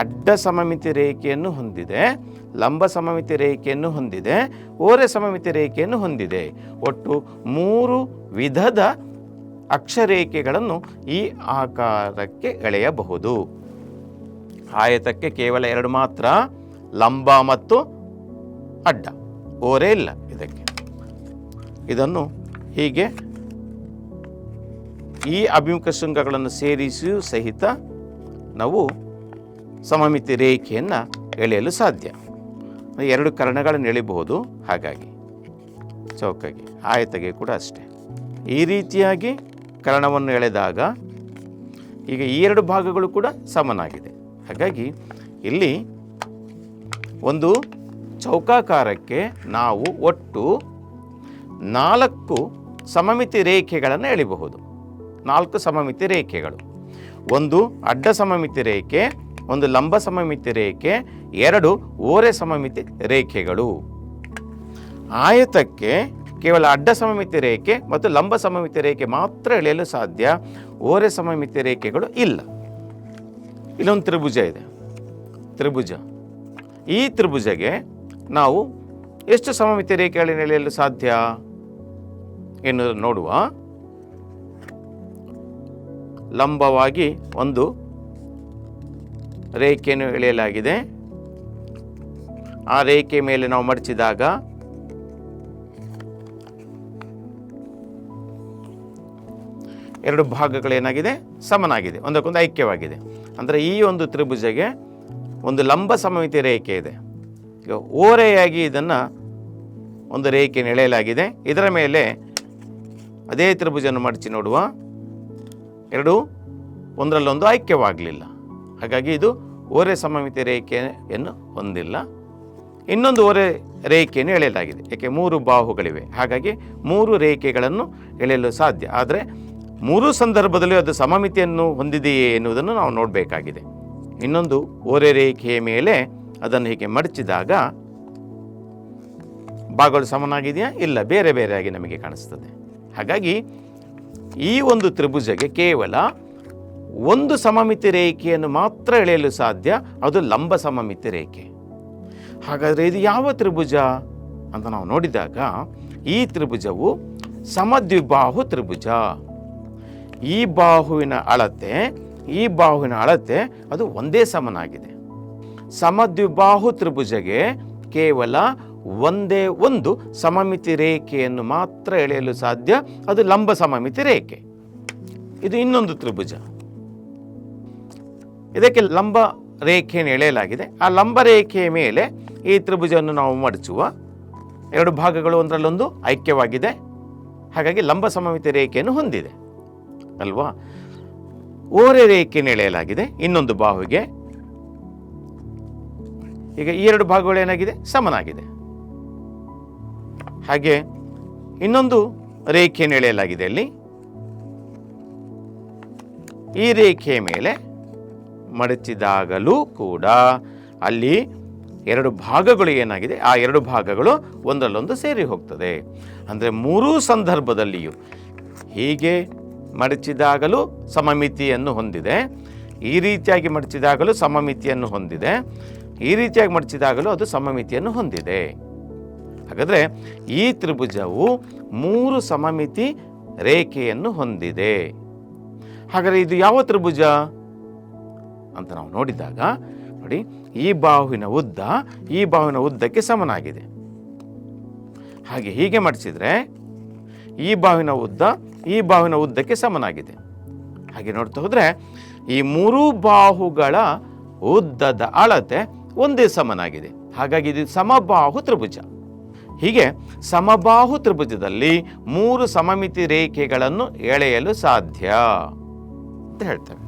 ಅಡ್ಡ ಸಮಮಿತಿ ರೇಖೆಯನ್ನು ಹೊಂದಿದೆ, ಲಂಬ ಸಮಮಿತಿ ರೇಖೆಯನ್ನು ಹೊಂದಿದೆ, ಓರೆ ಸಮಮಿತಿ ರೇಖೆಯನ್ನು ಹೊಂದಿದೆ. ಒಟ್ಟು 3 ವಿಧದ ಅಕ್ಷರೇಖೆಗಳನ್ನು ಈ ಆಕಾರಕ್ಕೆ ಎಳೆಯಬಹುದು. ಆಯತಕ್ಕೆ ಕೇವಲ 2 ಮಾತ್ರ, ಲಂಬ ಮತ್ತು ಅಡ್ಡ, ಓರೆ ಇಲ್ಲ ಇದಕ್ಕೆ. ಇದನ್ನು ಹೀಗೆ ಈ ಅಭಿಮುಖ ಶೃಂಗಗಳನ್ನು ಸೇರಿಸಿಯೂ ಸಹಿತ ನಾವು ಸಮಮಿತಿ ರೇಖೆಯನ್ನು ಎಳೆಯಲು ಸಾಧ್ಯ. 2 ಕರ್ಣಗಳನ್ನು ಎಳಿಬಹುದು. ಹಾಗಾಗಿ ಚೌಕಗೆ, ಆಯತಗೆ ಕೂಡ ಅಷ್ಟೇ. ಈ ರೀತಿಯಾಗಿ ಕರ್ಣವನ್ನು ಎಳೆದಾಗ ಈಗ ಈ 2 ಭಾಗಗಳು ಕೂಡ ಸಮನಾಗಿದೆ. ಹಾಗಾಗಿ ಇಲ್ಲಿ ಒಂದು ಚೌಕಾಕಾರಕ್ಕೆ ನಾವು ಒಟ್ಟು 4 ಸಮಮಿತಿ ರೇಖೆಗಳನ್ನು ಎಳಿಬಹುದು. 4 ಸಮಮಿತಿ ರೇಖೆಗಳು. ಒಂದು ಅಡ್ಡ ಸಮಮಿತಿ ರೇಖೆ, ಒಂದು ಲಂಬ ಸಮಮಿತಿ ರೇಖೆ, 2 ಓರೆ ಸಮಮಿತಿ ರೇಖೆಗಳು. ಆಯತಕ್ಕೆ ಕೇವಲ ಅಡ್ಡ ಸಮಮಿತಿ ರೇಖೆ ಮತ್ತು ಲಂಬ ಸಮಮಿತಿ ರೇಖೆ ಮಾತ್ರ ಎಳೆಯಲು ಸಾಧ್ಯ. ಓರೆ ಸಮಮಿತಿ ರೇಖೆಗಳು ಇಲ್ಲ. ಇಲ್ಲೊಂದು ತ್ರಿಭುಜ ಇದೆ. ತ್ರಿಭುಜ, ಈ ತ್ರಿಭುಜಗೆ ನಾವು ಎಷ್ಟು ಸಮಮಿತಿ ರೇಖೆಗಳನ್ನು ಎಳೆಯಲು ಸಾಧ್ಯ ಎನ್ನುವುದನ್ನು ನೋಡುವ. ಲಂಬವಾಗಿ ಒಂದು ರೇಖೆಯನ್ನು ಎಳೆಯಲಾಗಿದೆ. ಆ ರೇಖೆ ಮೇಲೆ ನಾವು ಮಡಚಿದಾಗ ಎರಡು ಭಾಗಗಳೇನಾಗಿದೆ? ಸಮನಾಗಿದೆ, ಒಂದಕ್ಕೊಂದು ಐಕ್ಯವಾಗಿದೆ. ಅಂದರೆ ಈ ಒಂದು ತ್ರಿಭುಜಗೆ ಒಂದು ಲಂಬ ಸಮಮಿತಿ ರೇಖೆ ಇದೆ. ಈಗ ಓರೆಯಾಗಿ ಇದನ್ನು ಒಂದು ರೇಖೆಯನ್ನು ಎಳೆಯಲಾಗಿದೆ. ಇದರ ಮೇಲೆ ಅದೇ ತ್ರಿಭುಜವನ್ನು ಮಡಚಿ ನೋಡುವ. ಎರಡು ಒಂದರಲ್ಲೊಂದು ಐಕ್ಯವಾಗಲಿಲ್ಲ. ಹಾಗಾಗಿ ಇದು ಓರೆ ಸಮಮಿತಿ ರೇಖೆಯನ್ನು ಹೊಂದಿಲ್ಲ. ಇನ್ನೊಂದು ಓರೆ ರೇಖೆಯನ್ನು ಎಳೆಯಲಾಗಿದೆ. ಏಕೆ? 3 ಬಾಹುಗಳಿವೆ. ಹಾಗಾಗಿ 3 ರೇಖೆಗಳನ್ನು ಎಳೆಯಲು ಸಾಧ್ಯ. ಆದರೆ 3 ಸಂದರ್ಭದಲ್ಲಿ ಅದು ಸಮಮಿತಿಯನ್ನು ಹೊಂದಿದೆಯೇ ಎನ್ನುವುದನ್ನು ನಾವು ನೋಡಬೇಕಾಗಿದೆ. ಇನ್ನೊಂದು ಓರೆ ರೇಖೆಯ ಮೇಲೆ ಅದನ್ನು ಹೀಗೆ ಮಡಚಿದಾಗ ಭಾಗಗಳು ಸಮನಾಗಿದೆಯಾ? ಇಲ್ಲ, ಬೇರೆ ಬೇರೆಯಾಗಿ ನಮಗೆ ಕಾಣಿಸ್ತದೆ. ಹಾಗಾಗಿ ಈ ಒಂದು ತ್ರಿಭುಜಕ್ಕೆ ಕೇವಲ ಒಂದು ಸಮಮಿತಿ ರೇಖೆಯನ್ನು ಮಾತ್ರ ಎಳೆಯಲು ಸಾಧ್ಯ, ಅದು ಲಂಬ ಸಮಮಿತಿ ರೇಖೆ. ಹಾಗಾದರೆ ಇದು ಯಾವ ತ್ರಿಭುಜ ಅಂತ ನಾವು ನೋಡಿದಾಗ ಈ ತ್ರಿಭುಜವು ಸಮದ್ವಿಬಾಹು ತ್ರಿಭುಜ. ಈ ಬಾಹುವಿನ ಅಳತೆ ಈ ಬಾಹುವಿನ ಅಳತೆ ಅದು ಒಂದೇ ಸಮನಾಗಿದೆ. ಸಮದ್ವಿಬಾಹು ತ್ರಿಭುಜಗೆ ಕೇವಲ ಒಂದೇ ಒಂದು ಸಮಮಿತಿ ರೇಖೆಯನ್ನು ಮಾತ್ರ ಎಳೆಯಲು ಸಾಧ್ಯ, ಅದು ಲಂಬ ಸಮಮಿತಿ ರೇಖೆ. ಇದು ಇನ್ನೊಂದು ತ್ರಿಭುಜ, ಇದಕ್ಕೆ ಲಂಬ ರೇಖೆಯನ್ನು ಎಳೆಯಲಾಗಿದೆ. ಆ ಲಂಬ ರೇಖೆಯ ಮೇಲೆ ಈ ತ್ರಿಭುಜವನ್ನು ನಾವು ಮಡಚುವ, ಎರಡು ಭಾಗಗಳು ಒಂದರಲ್ಲೊಂದು ಐಕ್ಯವಾಗಿದೆ, ಹಾಗಾಗಿ ಲಂಬ ಸಮಮಿತಿ ರೇಖೆಯನ್ನು ಹೊಂದಿದೆ ಅಲ್ವಾ. ಓರೆ ರೇಖೆಯನ್ನು ಎಳೆಯಲಾಗಿದೆ ಇನ್ನೊಂದು ಬಾಹುವಿಗೆ. ಈಗ ಈ ಎರಡು ಭಾಗಗಳು ಏನಾಗಿದೆ? ಸಮನಾಗಿದೆ. ಹಾಗೆ ಇನ್ನೊಂದು ರೇಖೆಯನ್ನು ಎಳೆಯಲಾಗಿದೆ ಅಲ್ಲಿ. ಈ ರೇಖೆಯ ಮೇಲೆ ಮಡಚಿದಾಗಲೂ ಕೂಡ ಅಲ್ಲಿ ಎರಡು ಭಾಗಗಳು ಏನಾಗಿದೆ, ಆ ಎರಡು ಭಾಗಗಳು ಒಂದರಲ್ಲೊಂದು ಸೇರಿ ಹೋಗ್ತದೆ. ಅಂದರೆ ಮೂರೂ ಸಂದರ್ಭದಲ್ಲಿಯೂ ಹೀಗೆ ಮಡಚಿದಾಗಲೂ ಸಮಮಿತಿಯನ್ನು ಹೊಂದಿದೆ, ಈ ರೀತಿಯಾಗಿ ಮಡಚಿದಾಗಲೂ ಸಮಮಿತಿಯನ್ನು ಹೊಂದಿದೆ, ಈ ರೀತಿಯಾಗಿ ಮಡಚಿದಾಗಲೂ ಅದು ಸಮಮಿತಿಯನ್ನು ಹೊಂದಿದೆ. ಹಾಗಾದರೆ ಈ ತ್ರಿಭುಜವು ಮೂರು ಸಮಮಿತಿ ರೇಖೆಯನ್ನು ಹೊಂದಿದೆ. ಹಾಗಾದರೆ ಇದು ಯಾವ ತ್ರಿಭುಜ ಅಂತ ನಾವು ನೋಡಿದಾಗ ನೋಡಿ, ಈ ಬಾಹುವಿನ ಉದ್ದ ಈ ಬಾಹುವಿನ ಉದ್ದಕ್ಕೆ ಸಮನಾಗಿದೆ. ಹಾಗೆ ಹೀಗೆ ಮಡಿಸಿದರೆ ಈ ಬಾಹುವಿನ ಉದ್ದ ಈ ಬಾಹುವಿನ ಉದ್ದಕ್ಕೆ ಸಮನಾಗಿದೆ. ಹಾಗೆ ನೋಡ್ತಾ ಹೋದರೆ ಈ ಮೂರೂ ಬಾಹುಗಳ ಉದ್ದದ ಅಳತೆ ಒಂದೇ ಸಮನಾಗಿದೆ. ಹಾಗಾಗಿ ಇದು ಸಮಬಾಹು ತ್ರಿಭುಜ. ಹೀಗೆ ಸಮಬಾಹು ತ್ರಿಭುಜದಲ್ಲಿ ಮೂರು ಸಮಮಿತಿ ರೇಖೆಗಳನ್ನು ಎಳೆಯಲು ಸಾಧ್ಯ ಅಂತ ಹೇಳ್ತೇವೆ.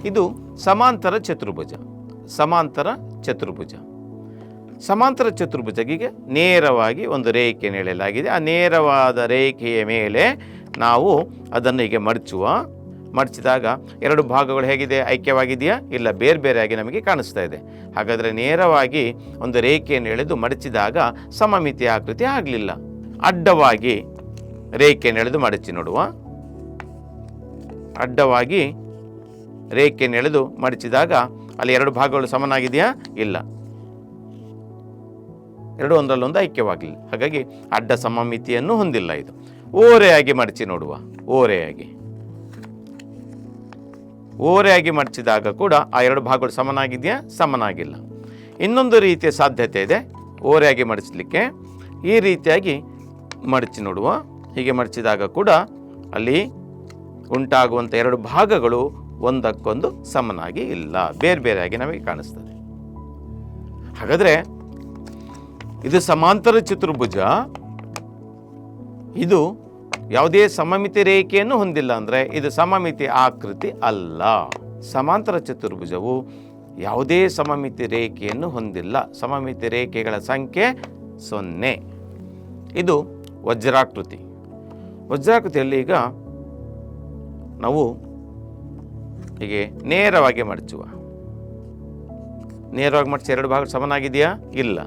ಇದು ಸಮಾಂತರ ಚತುರ್ಭುಜ. ಸಮಾಂತರ ಚತುರ್ಭುಜ ಸಮಾಂತರ ಚತುರ್ಭುಜಕ್ಕೆ ನೇರವಾಗಿ ಒಂದು ರೇಖೆಯನ್ನು ಎಳೆಯಲಾಗಿದೆ. ಆ ನೇರವಾದ ರೇಖೆಯ ಮೇಲೆ ನಾವು ಅದನ್ನು ಹೀಗೆ ಮಡಚಿದಾಗ ಎರಡು ಭಾಗಗಳು ಹೇಗಿದೆ? ಐಕ್ಯವಾಗಿದೆಯಾ? ಇಲ್ಲ, ಬೇರೆ ಬೇರೆಯಾಗಿ ನಮಗೆ ಕಾಣಿಸ್ತಾ ಇದೆ. ಹಾಗಾದರೆ ನೇರವಾಗಿ ಒಂದು ರೇಖೆಯನ್ನು ಎಳೆದು ಮಡಚಿದಾಗ ಸಮಮಿತಿ ಆಕೃತಿ ಆಗಲಿಲ್ಲ. ಅಡ್ಡವಾಗಿ ರೇಖೆಯನ್ನು ಎಳೆದು ಮಡಚಿ ನೋಡುವ. ಅಡ್ಡವಾಗಿ ರೇಖೆಯನ್ನು ಎಳೆದು ಮಡಚಿದಾಗ ಅಲ್ಲಿ ಎರಡು ಭಾಗಗಳು ಸಮನಾಗಿದೆಯಾ? ಇಲ್ಲ, ಎರಡು ಒಂದರಲ್ಲೊಂದು ಐಕ್ಯವಾಗಲಿಲ್ಲ. ಹಾಗಾಗಿ ಅಡ್ಡ ಸಮಮಿತಿಯನ್ನು ಹೊಂದಿಲ್ಲ. ಇದು ಓರೆಯಾಗಿ ಮಡಚಿ ನೋಡುವ. ಓರೆಯಾಗಿ ಮಡಚಿದಾಗ ಕೂಡ ಆ ಎರಡು ಭಾಗಗಳು ಸಮನಾಗಿದೆಯಾ? ಸಮನಾಗಿಲ್ಲ. ಇನ್ನೊಂದು ರೀತಿಯ ಸಾಧ್ಯತೆ ಇದೆ ಓರೆಯಾಗಿ ಮಡಚಲಿಕ್ಕೆ. ಈ ರೀತಿಯಾಗಿ ಮಡಚಿ ನೋಡುವ. ಹೀಗೆ ಮಡಚಿದಾಗ ಕೂಡ ಅಲ್ಲಿ ಉಂಟಾಗುವಂಥ ಎರಡು ಭಾಗಗಳು ಒಂದಕ್ಕೊಂದು ಸಮನಾಗಿ ಇಲ್ಲ, ಬೇರೆ ಬೇರೆಯಾಗಿ ನಮಗೆ ಕಾಣಿಸ್ತದೆ. ಹಾಗಾದರೆ ಇದು ಸಮಾಂತರ ಚತುರ್ಭುಜ. ಇದು ಯಾವುದೇ ಸಮಮಿತಿ ರೇಖೆಯನ್ನು ಹೊಂದಿಲ್ಲ, ಅಂದರೆ ಇದು ಸಮಮಿತಿ ಆಕೃತಿ ಅಲ್ಲ. ಸಮಾಂತರ ಚತುರ್ಭುಜವು ಯಾವುದೇ ಸಮಮಿತಿ ರೇಖೆಯನ್ನು ಹೊಂದಿಲ್ಲ. ಸಮಮಿತಿ ರೇಖೆಗಳ ಸಂಖ್ಯೆ 0. ಇದು ವಜ್ರಾಕೃತಿ. ವಜ್ರಾಕೃತಿಯಲ್ಲಿ ಈಗ ನಾವು ಹೀಗೆ ನೇರವಾಗಿ ಮಡಚುವ. ನೇರವಾಗಿ ಮಡಚಿ ಎರಡು ಭಾಗ ಸಮನಾಗಿದೆಯಾ? ಇಲ್ಲ.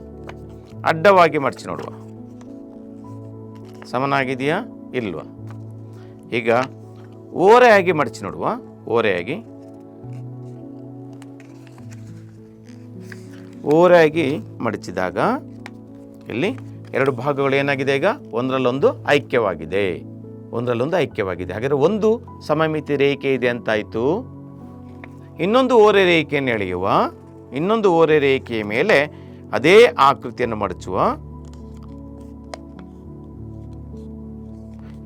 ಅಡ್ಡವಾಗಿ ಮಡಚಿ ನೋಡುವ. ಸಮನಾಗಿದೆಯಾ? ಇಲ್ವಾ? ಈಗ ಓರೆಯಾಗಿ ಮಡಚಿ ನೋಡುವ. ಓರೆಯಾಗಿ ಮಡಚಿದಾಗ ಇಲ್ಲಿ ಎರಡು ಭಾಗಗಳು ಏನಾಗಿದೆ? ಈಗ ಒಂದರಲ್ಲೊಂದು ಐಕ್ಯವಾಗಿದೆ. ಹಾಗಾದರೆ ಒಂದು ಸಮಮಿತಿ ರೇಖೆ ಇದೆ ಅಂತಾಯಿತು. ಇನ್ನೊಂದು ಓರೆ ರೇಖೆಯನ್ನು ಎಳೆಯುವ. ಇನ್ನೊಂದು ಓರೆ ರೇಖೆಯ ಮೇಲೆ ಅದೇ ಆಕೃತಿಯನ್ನು ಮಡಚುವ.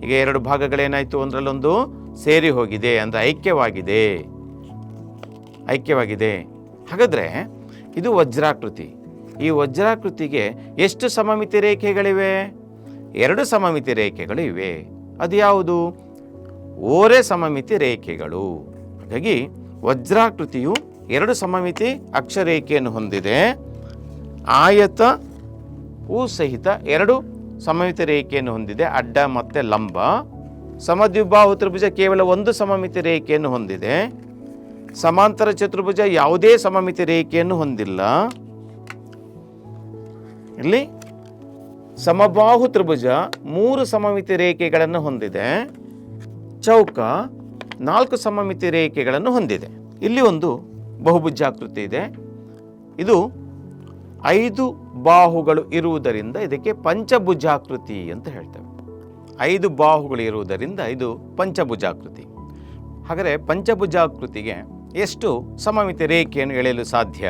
ಈಗ ಎರಡು ಭಾಗಗಳೇನಾಯಿತು? ಒಂದರಲ್ಲೊಂದು ಸೇರಿ ಹೋಗಿದೆ, ಅಂದರೆ ಐಕ್ಯವಾಗಿದೆ. ಹಾಗಾದರೆ ಇದು ವಜ್ರಾಕೃತಿ. ಈ ವಜ್ರಾಕೃತಿಗೆ ಎಷ್ಟು ಸಮಮಿತಿ ರೇಖೆಗಳಿವೆ? 2 ಸಮಮಿತಿ ರೇಖೆಗಳು ಇವೆ. ಅದು ಯಾವುದು? ಓರೆ ಸಮಮಿತಿ ರೇಖೆಗಳು. ಹಾಗಾಗಿ ವಜ್ರಾಕೃತಿಯು 2 ಸಮಮಿತಿ ಅಕ್ಷರೇಖೆಯನ್ನು ಹೊಂದಿದೆ. ಆಯತವೂ ಸಹಿತ 2 ಸಮಮಿತಿ ರೇಖೆಯನ್ನು ಹೊಂದಿದೆ, ಅಡ್ಡ ಮತ್ತು ಲಂಬ. ಸಮದ್ವಿಬಾಹು ತ್ರಿಭುಜ ಕೇವಲ 1 ಸಮಮಿತಿ ರೇಖೆಯನ್ನು ಹೊಂದಿದೆ. ಸಮಾಂತರ ಚತುರ್ಭುಜ ಯಾವುದೇ ಸಮಮಿತಿ ರೇಖೆಯನ್ನು ಹೊಂದಿಲ್ಲ. ಇಲ್ಲಿ ಸಮಬಾಹು ತ್ರಿಭುಜ 3 ಸಮಮಿತಿ ರೇಖೆಗಳನ್ನು ಹೊಂದಿದೆ. ಚೌಕ 4 ಸಮಮಿತಿ ರೇಖೆಗಳನ್ನು ಹೊಂದಿದೆ. ಇಲ್ಲಿ ಒಂದು ಬಹುಭುಜಾಕೃತಿ ಇದೆ. ಇದು 5 ಬಾಹುಗಳು ಇರುವುದರಿಂದ ಇದಕ್ಕೆ ಪಂಚಭುಜಾಕೃತಿ ಅಂತ ಹೇಳ್ತೇವೆ. 5 ಬಾಹುಗಳು ಇರುವುದರಿಂದ ಇದು ಪಂಚಭುಜಾಕೃತಿ. ಹಾಗಾದರೆ ಪಂಚಭುಜಾಕೃತಿಗೆ ಎಷ್ಟು ಸಮಮಿತಿ ರೇಖೆಯನ್ನು ಎಳೆಯಲು ಸಾಧ್ಯ?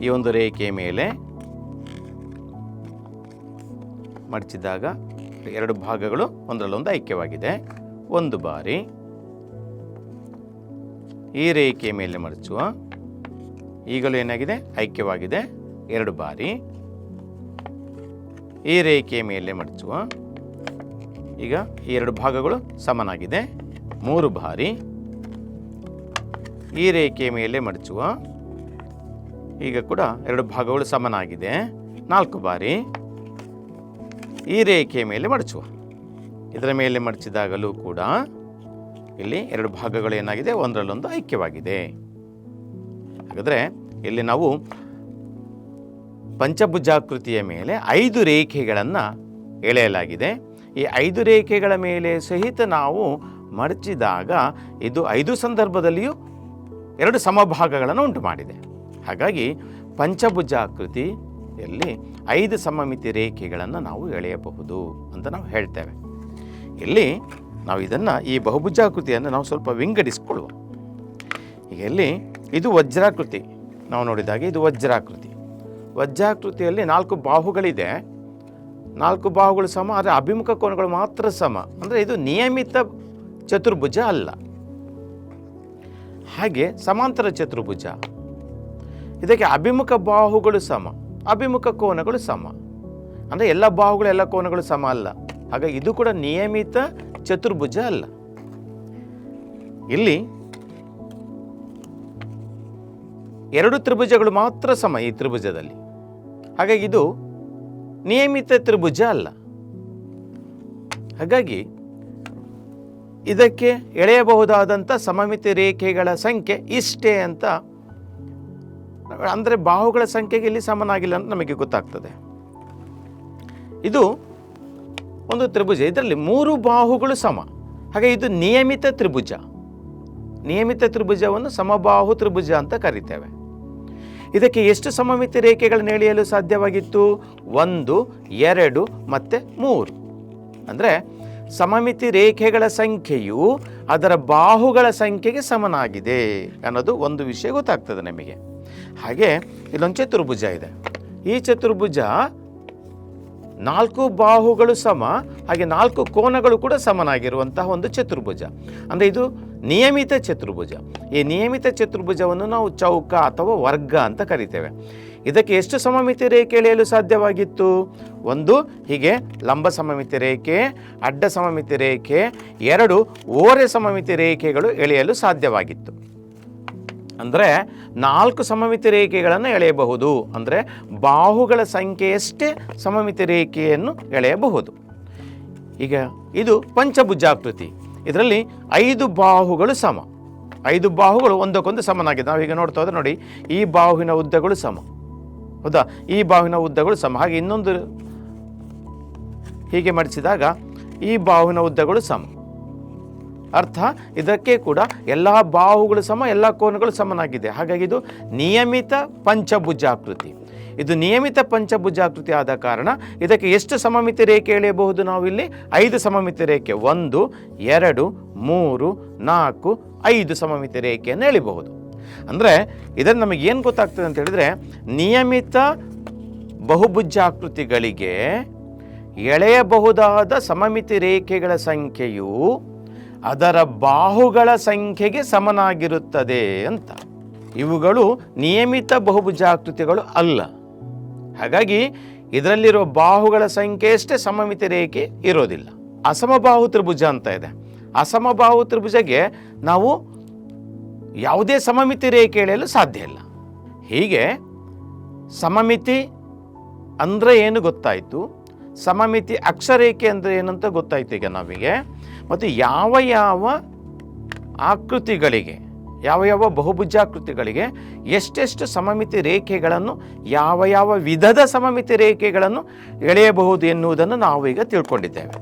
ಈ ಒಂದು ರೇಖೆಯ ಮೇಲೆ ಮಡಚಿದಾಗ 2 ಭಾಗಗಳು ಒಂದರಲ್ಲೊಂದು ಐಕ್ಯವಾಗಿದೆ. ಒಂದು ಬಾರಿ ಈ ರೇಖೆಯ ಮೇಲೆ ಮಡಚುವ, ಈಗಲೂ ಏನಾಗಿದೆ, ಐಕ್ಯವಾಗಿದೆ. 2 ಬಾರಿ ಈ ರೇಖೆಯ ಮೇಲೆ ಮಡಚುವ, ಈಗ ಈ 2 ಭಾಗಗಳು ಸಮನಾಗಿದೆ. 3 ಬಾರಿ ಈ ರೇಖೆಯ ಮೇಲೆ ಮಡಚುವ, ಈಗ ಕೂಡ 2 ಭಾಗಗಳು ಸಮನಾಗಿದೆ. 4 ಬಾರಿ ಈ ರೇಖೆಯ ಮೇಲೆ ಮಡಚುವ, ಇದರ ಮೇಲೆ ಮಡಚಿದಾಗಲೂ ಕೂಡ ಇಲ್ಲಿ 2 ಭಾಗಗಳು ಏನಾಗಿದೆ, ಒಂದರಲ್ಲೊಂದು ಐಕ್ಯವಾಗಿದೆ. ಹಾಗಾದರೆ ಇಲ್ಲಿ ನಾವು ಪಂಚಭುಜಾಕೃತಿಯ ಮೇಲೆ 5 ರೇಖೆಗಳನ್ನು ಎಳೆಯಲಾಗಿದೆ. ಈ 5 ರೇಖೆಗಳ ಮೇಲೆ ಸಹಿತ ನಾವು ಮಡಚಿದಾಗ ಇದು 5 ಸಂದರ್ಭದಲ್ಲಿಯೂ 2 ಸಮಭಾಗಗಳನ್ನು ಉಂಟು ಮಾಡಿದೆ. ಹಾಗಾಗಿ ಪಂಚಭುಜಾಕೃತಿಯಲ್ಲಿ 5 ಸಮಮಿತಿ ರೇಖೆಗಳನ್ನು ನಾವು ಎಳೆಯಬಹುದು ಅಂತ ನಾವು ಹೇಳ್ತೇವೆ. ಇಲ್ಲಿ ನಾವು ಇದನ್ನು, ಈ ಬಹುಭುಜಾಕೃತಿಯನ್ನು ನಾವು ಸ್ವಲ್ಪ ವಿಂಗಡಿಸಿಕೊಳ್ಳುವ. ಈಗ ಇಲ್ಲಿ ಇದು ವಜ್ರಾಕೃತಿ, ನಾವು ನೋಡಿದಾಗ ಇದು ವಜ್ರಾಕೃತಿ. ವಜ್ರಾಕೃತಿಯಲ್ಲಿ 4 ಬಾಹುಗಳಿದೆ. 4 ಬಾಹುಗಳು ಸಮ, ಆದರೆ ಅಭಿಮುಖ ಕೋನಗಳು ಮಾತ್ರ ಸಮ. ಅಂದರೆ ಇದು ನಿಯಮಿತ ಚತುರ್ಭುಜ ಅಲ್ಲ. ಹಾಗೆ ಸಮಾಂತರ ಚತುರ್ಭುಜ, ಇದಕ್ಕೆ ಅಭಿಮುಖ ಬಾಹುಗಳು ಸಮ, ಅಭಿಮುಖ ಕೋನಗಳು ಸಮ. ಅಂದರೆ ಎಲ್ಲ ಬಾಹುಗಳು ಎಲ್ಲ ಕೋನಗಳು ಸಮ ಅಲ್ಲ. ಹಾಗಾಗಿ ಇದು ಕೂಡ ನಿಯಮಿತ ಚತುರ್ಭುಜ ಅಲ್ಲ. ಇಲ್ಲಿ 2 ತ್ರಿಭುಜಗಳು ಮಾತ್ರ ಸಮ ಈ ತ್ರಿಭುಜದಲ್ಲಿ. ಹಾಗಾಗಿ ಇದು ನಿಯಮಿತ ತ್ರಿಭುಜ ಅಲ್ಲ. ಹಾಗಾಗಿ ಇದಕ್ಕೆ ಎಳೆಯಬಹುದಾದಂಥ ಸಮಮಿತಿ ರೇಖೆಗಳ ಸಂಖ್ಯೆ ಇಷ್ಟೇ ಅಂತ, ಅಂದರೆ ಬಾಹುಗಳ ಸಂಖ್ಯೆಗೆ ಇಲ್ಲಿ ಸಮನಾಗಿಲ್ಲ ಅಂತ ನಮಗೆ ಗೊತ್ತಾಗ್ತದೆ. ಇದು ಒಂದು ತ್ರಿಭುಜ, ಇದರಲ್ಲಿ 3 ಬಾಹುಗಳು ಸಮ. ಹಾಗೆ ಇದು ನಿಯಮಿತ ತ್ರಿಭುಜ. ನಿಯಮಿತ ತ್ರಿಭುಜವನ್ನು ಸಮಬಾಹು ತ್ರಿಭುಜ ಅಂತ ಕರಿತೇವೆ. ಇದಕ್ಕೆ ಎಷ್ಟು ಸಮಮಿತಿ ರೇಖೆಗಳನ್ನು ಎಳೆಯಲು ಸಾಧ್ಯವಾಗಿತ್ತು? 1, 2 ಮತ್ತು 3. ಅಂದರೆ ಸಮಮಿತಿ ರೇಖೆಗಳ ಸಂಖ್ಯೆಯು ಅದರ ಬಾಹುಗಳ ಸಂಖ್ಯೆಗೆ ಸಮನಾಗಿದೆ ಅನ್ನೋದು ಒಂದು ವಿಷಯ ಗೊತ್ತಾಗ್ತದೆ ನಮಗೆ. ಹಾಗೆ ಇಲ್ಲೊಂದು ಚತುರ್ಭುಜ ಇದೆ. ಈ ಚತುರ್ಭುಜ 4 ಬಾಹುಗಳು ಸಮ, ಹಾಗೆ 4 ಕೋನಗಳು ಕೂಡ ಸಮನಾಗಿರುವಂತಹ ಒಂದು ಚತುರ್ಭುಜ. ಅಂದರೆ ಇದು ನಿಯಮಿತ ಚತುರ್ಭುಜ. ಈ ನಿಯಮಿತ ಚತುರ್ಭುಜವನ್ನು ನಾವು ಚೌಕ ಅಥವಾ ವರ್ಗ ಅಂತ ಕರಿತೇವೆ. ಇದಕ್ಕೆ ಎಷ್ಟು ಸಮಮಿತಿ ರೇಖೆ ಎಳೆಯಲು ಸಾಧ್ಯವಾಗಿತ್ತು? 1 ಹೀಗೆ ಲಂಬ ಸಮಮಿತಿ ರೇಖೆ, ಅಡ್ಡ ಸಮಮಿತಿ ರೇಖೆ, 2 ಓರೆ ಸಮಮಿತಿ ರೇಖೆಗಳು ಎಳೆಯಲು ಸಾಧ್ಯವಾಗಿತ್ತು. ಅಂದರೆ 4 ಸಮಮಿತಿ ರೇಖೆಗಳನ್ನು ಎಳೆಯಬಹುದು. ಅಂದರೆ ಬಾಹುಗಳ ಸಂಖ್ಯೆಯಷ್ಟೇ ಸಮಮಿತಿ ರೇಖೆಯನ್ನು ಎಳೆಯಬಹುದು. ಈಗ ಇದು ಪಂಚಭುಜಾಕೃತಿ. ಇದರಲ್ಲಿ 5 ಬಾಹುಗಳು ಸಮ. 5 ಬಾಹುಗಳು ಒಂದಕ್ಕೊಂದು ಸಮನಾಗಿದೆ. ನಾವೀಗ ನೋಡ್ತಾ ಹೋದ್ರೆ ನೋಡಿ, ಈ ಬಾಹುವಿನ ಉದ್ದಗಳು ಸಮ, ಹೌದಾ? ಈ ಬಾಹುವಿನ ಉದ್ದಗಳು ಸಮ. ಹಾಗೆ ಇನ್ನೊಂದು ಹೀಗೆ ಮಡಿಸಿದಾಗ ಈ ಬಾಹುವಿನ ಉದ್ದಗಳು ಸಮ. ಅರ್ಥ ಇದಕ್ಕೆ ಕೂಡ ಎಲ್ಲ ಬಾಹುಗಳು ಸಮ, ಎಲ್ಲ ಕೋನಗಳು ಸಮನಾಗಿದೆ. ಹಾಗಾಗಿ ಇದು ನಿಯಮಿತ ಪಂಚಭುಜಾಕೃತಿ. ಇದು ನಿಯಮಿತ ಪಂಚಭುಜಾಕೃತಿ ಆದ ಕಾರಣ ಇದಕ್ಕೆ ಎಷ್ಟು ಸಮಮಿತಿ ರೇಖೆ ಎಳೆಯಬಹುದು? ನಾವಿಲ್ಲಿ 5 ಸಮಮಿತಿ ರೇಖೆ, 1, 2, 3, 4, 5 ಸಮಮಿತಿ ರೇಖೆಯನ್ನು ಎಳೆಯಬಹುದು. ಅಂದರೆ ಇದನ್ನು ನಮಗೆ ಏನು ಗೊತ್ತಾಗ್ತದೆ ಅಂತ ಹೇಳಿದರೆ, ನಿಯಮಿತ ಬಹುಭುಜಾಕೃತಿಗಳಿಗೆ ಎಳೆಯಬಹುದಾದ ಸಮಮಿತಿ ರೇಖೆಗಳ ಸಂಖ್ಯೆಯು ಅದರ ಬಾಹುಗಳ ಸಂಖ್ಯೆಗೆ ಸಮನಾಗಿರುತ್ತದೆ ಅಂತ. ಇವುಗಳು ನಿಯಮಿತ ಬಹುಭುಜಾಕೃತಿಗಳು ಅಲ್ಲ. ಹಾಗಾಗಿ ಇದರಲ್ಲಿರುವ ಬಾಹುಗಳ ಸಂಖ್ಯೆಯಷ್ಟೇ ಸಮಮಿತಿ ರೇಖೆ ಇರೋದಿಲ್ಲ. ಅಸಮಬಾಹು ತ್ರಿಭುಜ ಅಂತ ಇದೆ. ಅಸಮಬಾಹು ತ್ರಿಭುಜಕ್ಕೆ ನಾವು ಯಾವುದೇ ಸಮಮಿತಿ ರೇಖೆ ಎಳೆಯಲು ಸಾಧ್ಯ ಇಲ್ಲ. ಹೀಗೆ ಸಮಮಿತಿ ಅಂದರೆ ಏನು ಗೊತ್ತಾಯಿತು, ಸಮಮಿತಿ ಅಕ್ಷರೇಖೆ ಅಂದರೆ ಏನಂತ ಗೊತ್ತಾಯಿತು ಈಗ ನಮಗೆ. ಮತ್ತು ಯಾವ ಯಾವ ಆಕೃತಿಗಳಿಗೆ, ಯಾವ ಯಾವ ಬಹುಭುಜಾಕೃತಿಗಳಿಗೆ ಎಷ್ಟೆಷ್ಟು ಸಮಮಿತಿ ರೇಖೆಗಳನ್ನು ಯಾವ ಯಾವ ವಿಧದ ಸಮಮಿತಿ ರೇಖೆಗಳನ್ನು ಎಳೆಯಬಹುದು ಎನ್ನುವುದನ್ನು ನಾವು ಈಗ ತಿಳ್ಕೊಂಡಿದ್ದೇವೆ.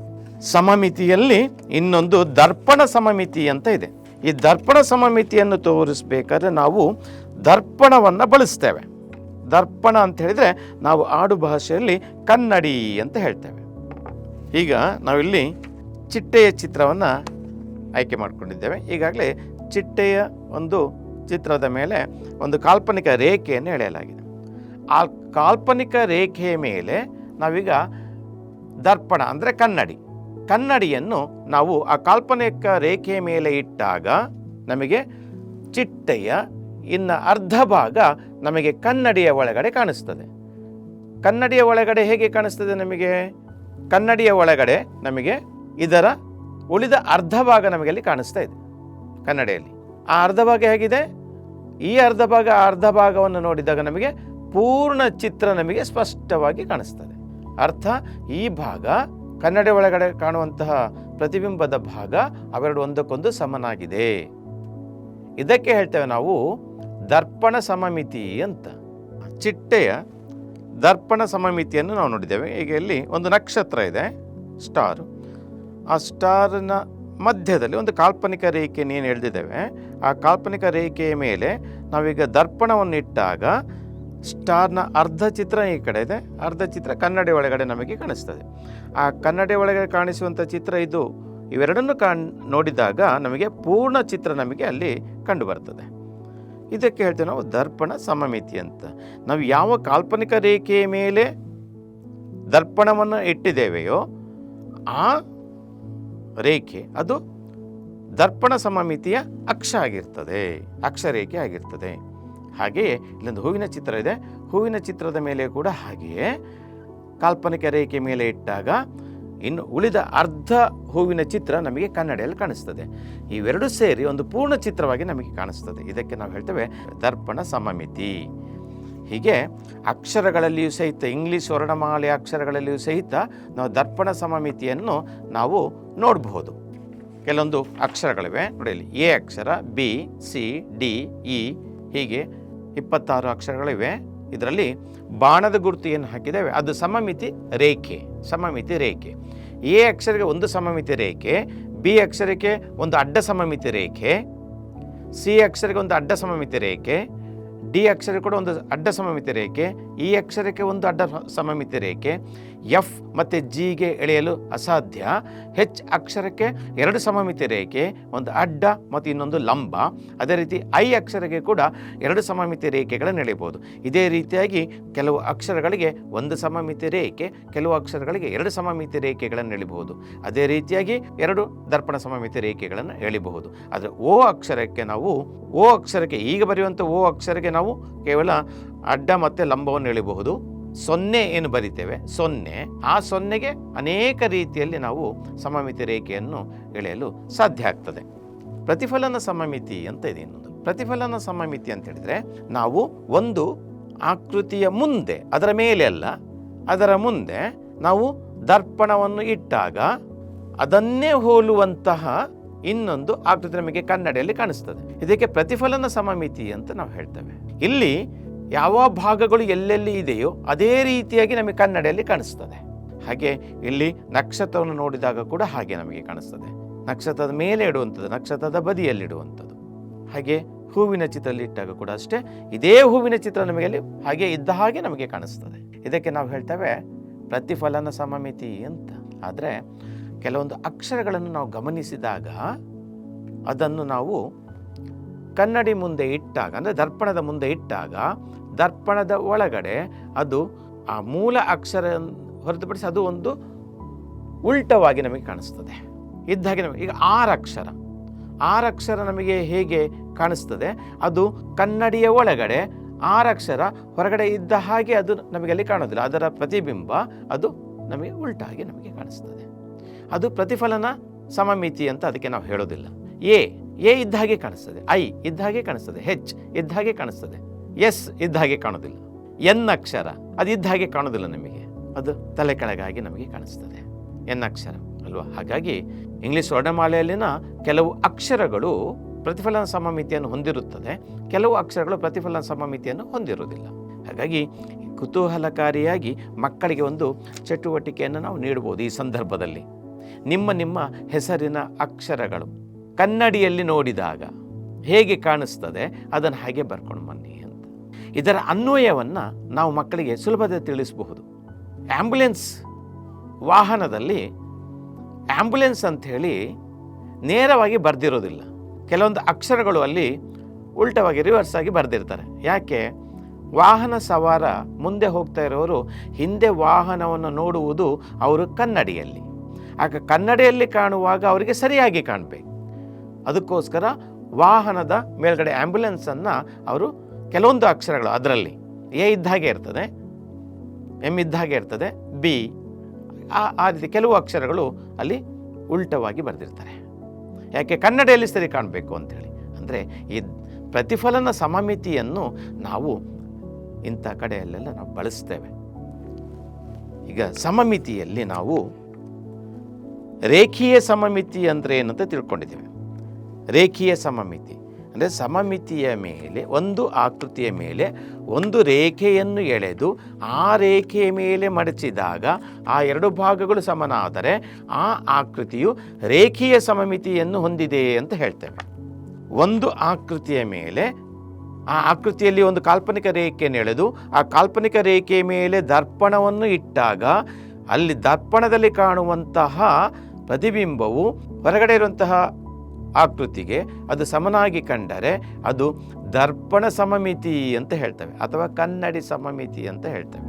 ಸಮಮಿತಿಯಲ್ಲಿ ಇನ್ನೊಂದು ದರ್ಪಣ ಸಮಮಿತಿ ಅಂತ ಇದೆ. ಈ ದರ್ಪಣ ಸಮಮಿತಿಯನ್ನು ತೋರಿಸಬೇಕಾದ್ರೆ ನಾವು ದರ್ಪಣವನ್ನು ಬಳಸ್ತೇವೆ. ದರ್ಪಣ ಅಂತ ಹೇಳಿದರೆ ನಾವು ಆಡು ಭಾಷೆಯಲ್ಲಿ ಕನ್ನಡಿ ಅಂತ ಹೇಳ್ತೇವೆ. ಈಗ ನಾವಿಲ್ಲಿ ಚಿಟ್ಟೆಯ ಚಿತ್ರವನ್ನು ಆಯ್ಕೆ ಮಾಡಿಕೊಂಡಿದ್ದೇವೆ. ಈಗಾಗಲೇ ಚಿಟ್ಟೆಯ ಒಂದು ಚಿತ್ರದ ಮೇಲೆ ಒಂದು ಕಾಲ್ಪನಿಕ ರೇಖೆಯನ್ನು ಎಳೆಯಲಾಗಿದೆ. ಆ ಕಾಲ್ಪನಿಕ ರೇಖೆಯ ಮೇಲೆ ನಾವೀಗ ದರ್ಪಣ ಅಂದರೆ ಕನ್ನಡಿಯನ್ನು ನಾವು ಆ ಕಾಲ್ಪನಿಕ ರೇಖೆಯ ಮೇಲೆ ಇಟ್ಟಾಗ ನಮಗೆ ಚಿಟ್ಟೆಯ ಇನ್ನು ಅರ್ಧ ಭಾಗ ನಮಗೆ ಕನ್ನಡಿಯ ಒಳಗಡೆ ಕಾಣಿಸ್ತದೆ. ಕನ್ನಡಿಯ ಒಳಗಡೆ ಹೇಗೆ ಕಾಣಿಸ್ತದೆ ನಮಗೆ? ಕನ್ನಡಿಯ ಒಳಗಡೆ ನಮಗೆ ಇದರ ಉಳಿದ ಅರ್ಧ ಭಾಗ ನಮಗೆ ಅಲ್ಲಿ ಕಾಣಿಸ್ತಾ ಇದೆ ಕನ್ನಡಿಯಲ್ಲಿ. ಆ ಅರ್ಧ ಭಾಗ ಹೇಗಿದೆ? ಈ ಅರ್ಧ ಭಾಗವನ್ನು ನೋಡಿದಾಗ ನಮಗೆ ಪೂರ್ಣ ಚಿತ್ರ ನಮಗೆ ಸ್ಪಷ್ಟವಾಗಿ ಕಾಣಿಸ್ತದೆ. ಅರ್ಥ, ಈ ಭಾಗ ಕನ್ನಡಿ ಒಳಗಡೆ ಕಾಣುವಂತಹ ಪ್ರತಿಬಿಂಬದ ಭಾಗ ಅವೆರಡು ಒಂದಕ್ಕೊಂದು ಸಮನಾಗಿದೆ. ಇದಕ್ಕೆ ಹೇಳ್ತೇವೆ ನಾವು ದರ್ಪಣ ಸಮಮಿತಿ ಅಂತ. ಚಿಟ್ಟೆಯ ದರ್ಪಣ ಸಮಮಿತಿಯನ್ನು ನಾವು ನೋಡಿದ್ದೇವೆ. ಈಗ ಇಲ್ಲಿ ಒಂದು ನಕ್ಷತ್ರ ಇದೆ, ಸ್ಟಾರ್. ಆ ಸ್ಟಾರ್ನ ಮಧ್ಯದಲ್ಲಿ ಒಂದು ಕಾಲ್ಪನಿಕ ರೇಖೆಯನ್ನು ಏನು ಎಳೆದಿದ್ದೇವೆ, ಆ ಕಾಲ್ಪನಿಕ ರೇಖೆಯ ಮೇಲೆ ನಾವೀಗ ದರ್ಪಣವನ್ನು ಇಟ್ಟಾಗ ಸ್ಟಾರ್ನ ಅರ್ಧ ಚಿತ್ರ ಈ ಕಡೆ ಇದೆ, ಅರ್ಧ ಚಿತ್ರ ಕನ್ನಡಿ ಒಳಗಡೆ ನಮಗೆ ಕಾಣಿಸ್ತದೆ. ಆ ಕನ್ನಡಿ ಒಳಗಡೆ ಕಾಣಿಸುವಂಥ ಚಿತ್ರ ಇದು. ಇವೆರಡನ್ನು ನೋಡಿದಾಗ ನಮಗೆ ಪೂರ್ಣ ಚಿತ್ರ ನಮಗೆ ಅಲ್ಲಿ ಕಂಡು ಬರ್ತದೆ. ಇದಕ್ಕೆ ಹೇಳ್ತೇವೆ ನಾವು ದರ್ಪಣ ಸಮಮಿತಿ ಅಂತ. ನಾವು ಯಾವ ಕಾಲ್ಪನಿಕ ರೇಖೆಯ ಮೇಲೆ ದರ್ಪಣವನ್ನು ಇಟ್ಟಿದ್ದೇವೆಯೋ ಆ ರೇಖೆ ಅದು ದರ್ಪಣ ಸಮಮಿತಿಯ ಅಕ್ಷ ಆಗಿರ್ತದೆ, ಅಕ್ಷರೇಖೆ ಆಗಿರ್ತದೆ. ಹಾಗೆಯೇ ಇಲ್ಲೊಂದು ಹೂವಿನ ಚಿತ್ರ ಇದೆ. ಹೂವಿನ ಚಿತ್ರದ ಮೇಲೆ ಕೂಡ ಹಾಗೆಯೇ ಕಾಲ್ಪನಿಕ ರೇಖೆ ಮೇಲೆ ಇಟ್ಟಾಗ ಇನ್ನು ಉಳಿದ ಅರ್ಧ ಹೂವಿನ ಚಿತ್ರ ನಮಗೆ ಕನ್ನಡಿಯಲ್ಲಿ ಕಾಣಿಸ್ತದೆ. ಇವೆರಡು ಸೇರಿ ಒಂದು ಪೂರ್ಣ ಚಿತ್ರವಾಗಿ ನಮಗೆ ಕಾಣಿಸ್ತದೆ. ಇದಕ್ಕೆ ನಾವು ಹೇಳ್ತೇವೆ ದರ್ಪಣ ಸಮಮಿತಿ. ಹೀಗೆ ಅಕ್ಷರಗಳಲ್ಲಿಯೂ ಸಹಿತ, ಇಂಗ್ಲೀಷ್ ವರ್ಣಮಾಲೆ ಅಕ್ಷರಗಳಲ್ಲಿಯೂ ಸಹಿತ ನಾವು ದರ್ಪಣ ಸಮಮಿತಿಯನ್ನು ನಾವು ನೋಡಬಹುದು. ಕೆಲವೊಂದು ಅಕ್ಷರಗಳಿವೆ ನೋಡಿ, ಇಲ್ಲಿ A Akshara, B, C, D, E, ಹೀಗೆ 26 ಅಕ್ಷರಗಳಿವೆ. ಇದರಲ್ಲಿ ಬಾಣದ ಗುರುತು ಏನು ಹಾಕಿದ್ದೇವೆ ಅದು ಸಮಮಿತಿ ರೇಖೆ. ಎ ಅಕ್ಷರಕ್ಕೆ ಒಂದು ಸಮಮಿತಿ ರೇಖೆ, ಬಿ ಅಕ್ಷರಕ್ಕೆ ಒಂದು ಅಡ್ಡ ಸಮಮಿತಿ ರೇಖೆ, ಸಿ ಅಕ್ಷರಕ್ಕೆ ಒಂದು ಅಡ್ಡ ಸಮಮಿತಿ ರೇಖೆ, ಡಿ ಅಕ್ಷರ ಕೂಡ ಒಂದು ಅಡ್ಡ ಸಮಮಿತಿ ರೇಖೆ, ಈ ಅಕ್ಷರಕ್ಕೆ ಒಂದು ಅಡ್ಡ ಸಮಮಿತಿ ರೇಖೆ, ಎಫ್ ಮತ್ತು ಜಿಗೆ ಎಳೆಯಲು ಅಸಾಧ್ಯ. ಹೆಚ್ ಅಕ್ಷರಕ್ಕೆ 2 ಸಮಮಿತಿ ರೇಖೆ, ಒಂದು ಅಡ್ಡ ಮತ್ತು ಇನ್ನೊಂದು ಲಂಬ. ಅದೇ ರೀತಿ ಐ ಅಕ್ಷರಕ್ಕೆ ಕೂಡ 2 ಸಮಮಿತಿ ರೇಖೆಗಳನ್ನು ಎಳೆಯಬಹುದು. ಇದೇ ರೀತಿಯಾಗಿ ಕೆಲವು ಅಕ್ಷರಗಳಿಗೆ 1 ಸಮಮಿತಿ ರೇಖೆ, ಕೆಲವು ಅಕ್ಷರಗಳಿಗೆ 2 ಸಮಮಿತಿ ರೇಖೆಗಳನ್ನು ಎಳೆಯಬಹುದು. ಅದೇ ರೀತಿಯಾಗಿ 2 ದರ್ಪಣ ಸಮಮಿತಿ ರೇಖೆಗಳನ್ನು ಎಳೆಯಬಹುದು. ಆದರೆ ಓ ಅಕ್ಷರಕ್ಕೆ ಈಗ ಬರೆಯುವಂಥ ಓ ಅಕ್ಷರಕ್ಕೆ ನಾವು ಕೇವಲ ಅಡ್ಡ ಮತ್ತು ಲಂಬವನ್ನು ಎಳೆಯಬಹುದು. 0 ಏನು ಬರಿತೇವೆ, 0, ಆ 0ಗೆ ಅನೇಕ ರೀತಿಯಲ್ಲಿ ನಾವು ಸಮಮಿತಿ ರೇಖೆಯನ್ನು ಎಳೆಯಲು ಸಾಧ್ಯ ಆಗ್ತದೆ. ಪ್ರತಿಫಲನ ಸಮಮಿತಿ ಅಂತ ಇದೆ ಇನ್ನೊಂದು. ಪ್ರತಿಫಲನ ಸಮಮಿತಿ ಅಂತ ಹೇಳಿದರೆ ನಾವು ಒಂದು ಆಕೃತಿಯ ಮುಂದೆ, ಅದರ ಮೇಲೆ ಅಲ್ಲ, ಅದರ ಮುಂದೆ ನಾವು ದರ್ಪಣವನ್ನು ಇಟ್ಟಾಗ ಅದನ್ನೇ ಹೋಲುವಂತಹ ಇನ್ನೊಂದು ಆಕೃತಿ ನಮಗೆ ಕನ್ನಡಿಯಲ್ಲಿ ಕಾಣಿಸ್ತದೆ. ಇದಕ್ಕೆ ಪ್ರತಿಫಲನ ಸಮಮಿತಿ ಅಂತ ನಾವು ಹೇಳ್ತೇವೆ. ಇಲ್ಲಿ ಯಾವ ಭಾಗಗಳು ಎಲ್ಲೆಲ್ಲಿ ಇದೆಯೋ ಅದೇ ರೀತಿಯಾಗಿ ನಮಗೆ ಕನ್ನಡಿಯಲ್ಲಿ ಕಾಣಿಸ್ತದೆ. ಹಾಗೆ ಇಲ್ಲಿ ನಕ್ಷತ್ರವನ್ನು ನೋಡಿದಾಗ ಕೂಡ ಹಾಗೆ ನಮಗೆ ಕಾಣಿಸ್ತದೆ. ನಕ್ಷತ್ರದ ಮೇಲೆ ಇಡುವಂಥದ್ದು, ನಕ್ಷತ್ರದ ಬದಿಯಲ್ಲಿಡುವಂಥದ್ದು. ಹಾಗೆ ಹೂವಿನ ಚಿತ್ರದಲ್ಲಿ ಇಟ್ಟಾಗ ಕೂಡ ಅಷ್ಟೇ, ಇದೇ ಹೂವಿನ ಚಿತ್ರ ನಮಗೆ ಅಲ್ಲಿ ಹಾಗೆ ಇದ್ದ ಹಾಗೆ ನಮಗೆ ಕಾಣಿಸ್ತದೆ. ಇದಕ್ಕೆ ನಾವು ಹೇಳ್ತೇವೆ ಪ್ರತಿಫಲನ ಸಮಮಿತಿ ಅಂತ. ಆದರೆ ಕೆಲವೊಂದು ಅಕ್ಷರಗಳನ್ನು ನಾವು ಗಮನಿಸಿದಾಗ ಅದನ್ನು ನಾವು ಕನ್ನಡಿ ಮುಂದೆ ಇಟ್ಟಾಗ, ಅಂದರೆ ದರ್ಪಣದ ಮುಂದೆ ಇಟ್ಟಾಗ, ದರ್ಪಣದ ಒಳಗಡೆ ಅದು ಆ ಮೂಲ ಅಕ್ಷರ ಹೊರತುಪಡಿಸಿ ಅದು ಒಂದು ಉಲ್ಟವಾಗಿ ನಮಗೆ ಕಾಣಿಸ್ತದೆ. ಇದ್ದಾಗೆ ನಮಗೆ ಈಗ ಆರು ಅಕ್ಷರ ನಮಗೆ ಹೇಗೆ ಕಾಣಿಸ್ತದೆ, ಅದು ಕನ್ನಡಿಯ ಒಳಗಡೆ 6 ಅಕ್ಷರ ಹೊರಗಡೆ ಇದ್ದ ಹಾಗೆ ಅದು ನಮಗೆ ಅಲ್ಲಿ ಕಾಣೋದಿಲ್ಲ. ಅದರ ಪ್ರತಿಬಿಂಬ ಅದು ನಮಗೆ ಉಲ್ಟಾಗಿ ನಮಗೆ ಕಾಣಿಸ್ತದೆ. ಅದು ಪ್ರತಿಫಲನ ಸಮಮಿತಿ ಅಂತ ಅದಕ್ಕೆ ನಾವು ಹೇಳೋದಿಲ್ಲ. ಎ ಇದ್ದ ಹಾಗೆ ಕಾಣಿಸ್ತದೆ, ಐ ಇದ್ದ ಹಾಗೆ ಕಾಣಿಸ್ತದೆ, ಹೆಚ್ ಇದ್ದ ಹಾಗೆ ಕಾಣಿಸ್ತದೆ, ಎಸ್ ಇದ್ದ ಹಾಗೆ ಕಾಣೋದಿಲ್ಲ. ಎನ್ ಅಕ್ಷರ ಅದು ಇದ್ದ ಹಾಗೆ ಕಾಣೋದಿಲ್ಲ ನಮಗೆ, ಅದು ತಲೆ ಕೆಳಗಾಗಿ ನಮಗೆ ಕಾಣಿಸ್ತದೆ ಎನ್ ಅಕ್ಷರ ಅಲ್ವಾ. ಹಾಗಾಗಿ ಇಂಗ್ಲಿಷ್ ವರ್ಣಮಾಲೆಯಲ್ಲಿನ ಕೆಲವು ಅಕ್ಷರಗಳು ಪ್ರತಿಫಲನ ಸಮಮಿತಿಯನ್ನು ಹೊಂದಿರುತ್ತದೆ, ಕೆಲವು ಅಕ್ಷರಗಳು ಪ್ರತಿಫಲನ ಸಮಮಿತಿಯನ್ನು ಹೊಂದಿರುವುದಿಲ್ಲ. ಹಾಗಾಗಿ ಕುತೂಹಲಕಾರಿಯಾಗಿ ಮಕ್ಕಳಿಗೆ ಒಂದು ಚಟುವಟಿಕೆಯನ್ನು ನಾವು ನೀಡ್ಬೋದು. ಈ ಸಂದರ್ಭದಲ್ಲಿ ನಿಮ್ಮ ಹೆಸರಿನ ಅಕ್ಷರಗಳು ಕನ್ನಡಿಯಲ್ಲಿ ನೋಡಿದಾಗ ಹೇಗೆ ಕಾಣಿಸ್ತದೆ ಅದನ್ನು ಹಾಗೆ ಬರ್ಕೊಂಡು ಬನ್ನಿ ಅಂತ. ಇದರ ಅನ್ವಯವನ್ನು ನಾವು ಮಕ್ಕಳಿಗೆ ಸುಲಭದಲ್ಲಿ ತಿಳಿಸಬಹುದು. ಆ್ಯಂಬುಲೆನ್ಸ್ ವಾಹನದಲ್ಲಿ ಆ್ಯಂಬುಲೆನ್ಸ್ ಅಂಥೇಳಿ ನೇರವಾಗಿ ಬರೆದಿರೋದಿಲ್ಲ, ಕೆಲವೊಂದು ಅಕ್ಷರಗಳು ಅಲ್ಲಿ ಉಲ್ಟವಾಗಿ ರಿವರ್ಸ್ ಆಗಿ ಬರೆದಿರ್ತಾರೆ. ಯಾಕೆ? ವಾಹನ ಸವಾರ ಮುಂದೆ ಹೋಗ್ತಾ ಇರೋರು ಹಿಂದೆ ವಾಹನವನ್ನು ನೋಡುವುದು ಅವರು ಕನ್ನಡಿಯಲ್ಲಿ, ಆಗ ಕನ್ನಡಿಯಲ್ಲಿ ಕಾಣುವಾಗ ಅವರಿಗೆ ಸರಿಯಾಗಿ ಕಾಣಬೇಕು. ಅದಕ್ಕೋಸ್ಕರ ವಾಹನದ ಮೇಲ್ಗಡೆ ಆ್ಯಂಬುಲೆನ್ಸನ್ನು ಅವರು ಕೆಲವೊಂದು ಅಕ್ಷರಗಳು ಅದರಲ್ಲಿ ಎ ಇದ್ದಾಗೆ ಇರ್ತದೆ, ಎಮ್ ಇದ್ದಾಗೆ ಇರ್ತದೆ, ಬಿ ಆ ರೀತಿ ಕೆಲವು ಅಕ್ಷರಗಳು ಅಲ್ಲಿ ಉಲ್ಟವಾಗಿ ಬರೆದಿರ್ತಾರೆ. ಯಾಕೆ? ಕನ್ನಡಿಯಲ್ಲಿ ಸರಿ ಕಾಣಬೇಕು ಅಂಥೇಳಿ. ಅಂದರೆ ಈ ಪ್ರತಿಫಲನ ಸಮಮಿತಿಯನ್ನು ನಾವು ಇಂಥ ಕಡೆಯಲ್ಲೆಲ್ಲ ನಾವು ಬಳಸ್ತೇವೆ. ಈಗ ಸಮಮಿತಿಯಲ್ಲಿ ನಾವು ರೇಖೀಯ ಸಮಮಿತಿ ಅಂದರೆ ಏನಂತ ತಿಳ್ಕೊಂಡಿದ್ದೇವೆ. ರೇಖೀಯ ಸಮಮಿತಿ ಅಂದರೆ ಸಮಮಿತಿಯ ಮೇಲೆ, ಒಂದು ಆಕೃತಿಯ ಮೇಲೆ ಒಂದು ರೇಖೆಯನ್ನು ಎಳೆದು ಆ ರೇಖೆಯ ಮೇಲೆ ಮಡಚಿದಾಗ ಆ ಎರಡು ಭಾಗಗಳು ಸಮನಾದರೆ ಆ ಆಕೃತಿಯು ರೇಖೀಯ ಸಮಮಿತಿಯನ್ನು ಹೊಂದಿದೆ ಅಂತ ಹೇಳ್ತೇವೆ. ಒಂದು ಆಕೃತಿಯ ಮೇಲೆ ಆ ಆಕೃತಿಯಲ್ಲಿ ಒಂದು ಕಾಲ್ಪನಿಕ ರೇಖೆಯನ್ನು ಎಳೆದು ಆ ಕಾಲ್ಪನಿಕ ರೇಖೆಯ ಮೇಲೆ ದರ್ಪಣವನ್ನು ಇಟ್ಟಾಗ ಅಲ್ಲಿ ದರ್ಪಣದಲ್ಲಿ ಕಾಣುವಂತಹ ಪ್ರತಿಬಿಂಬವು ಹೊರಗಡೆ ಇರುವಂತಹ ಆಕೃತಿಗೆ ಅದು ಸಮನಾಗಿ ಕಂಡರೆ ಅದು ದರ್ಪಣ ಸಮಮಿತಿ ಅಂತ ಹೇಳ್ತೇವೆ, ಅಥವಾ ಕನ್ನಡಿ ಸಮಮಿತಿ ಅಂತ ಹೇಳ್ತೇವೆ.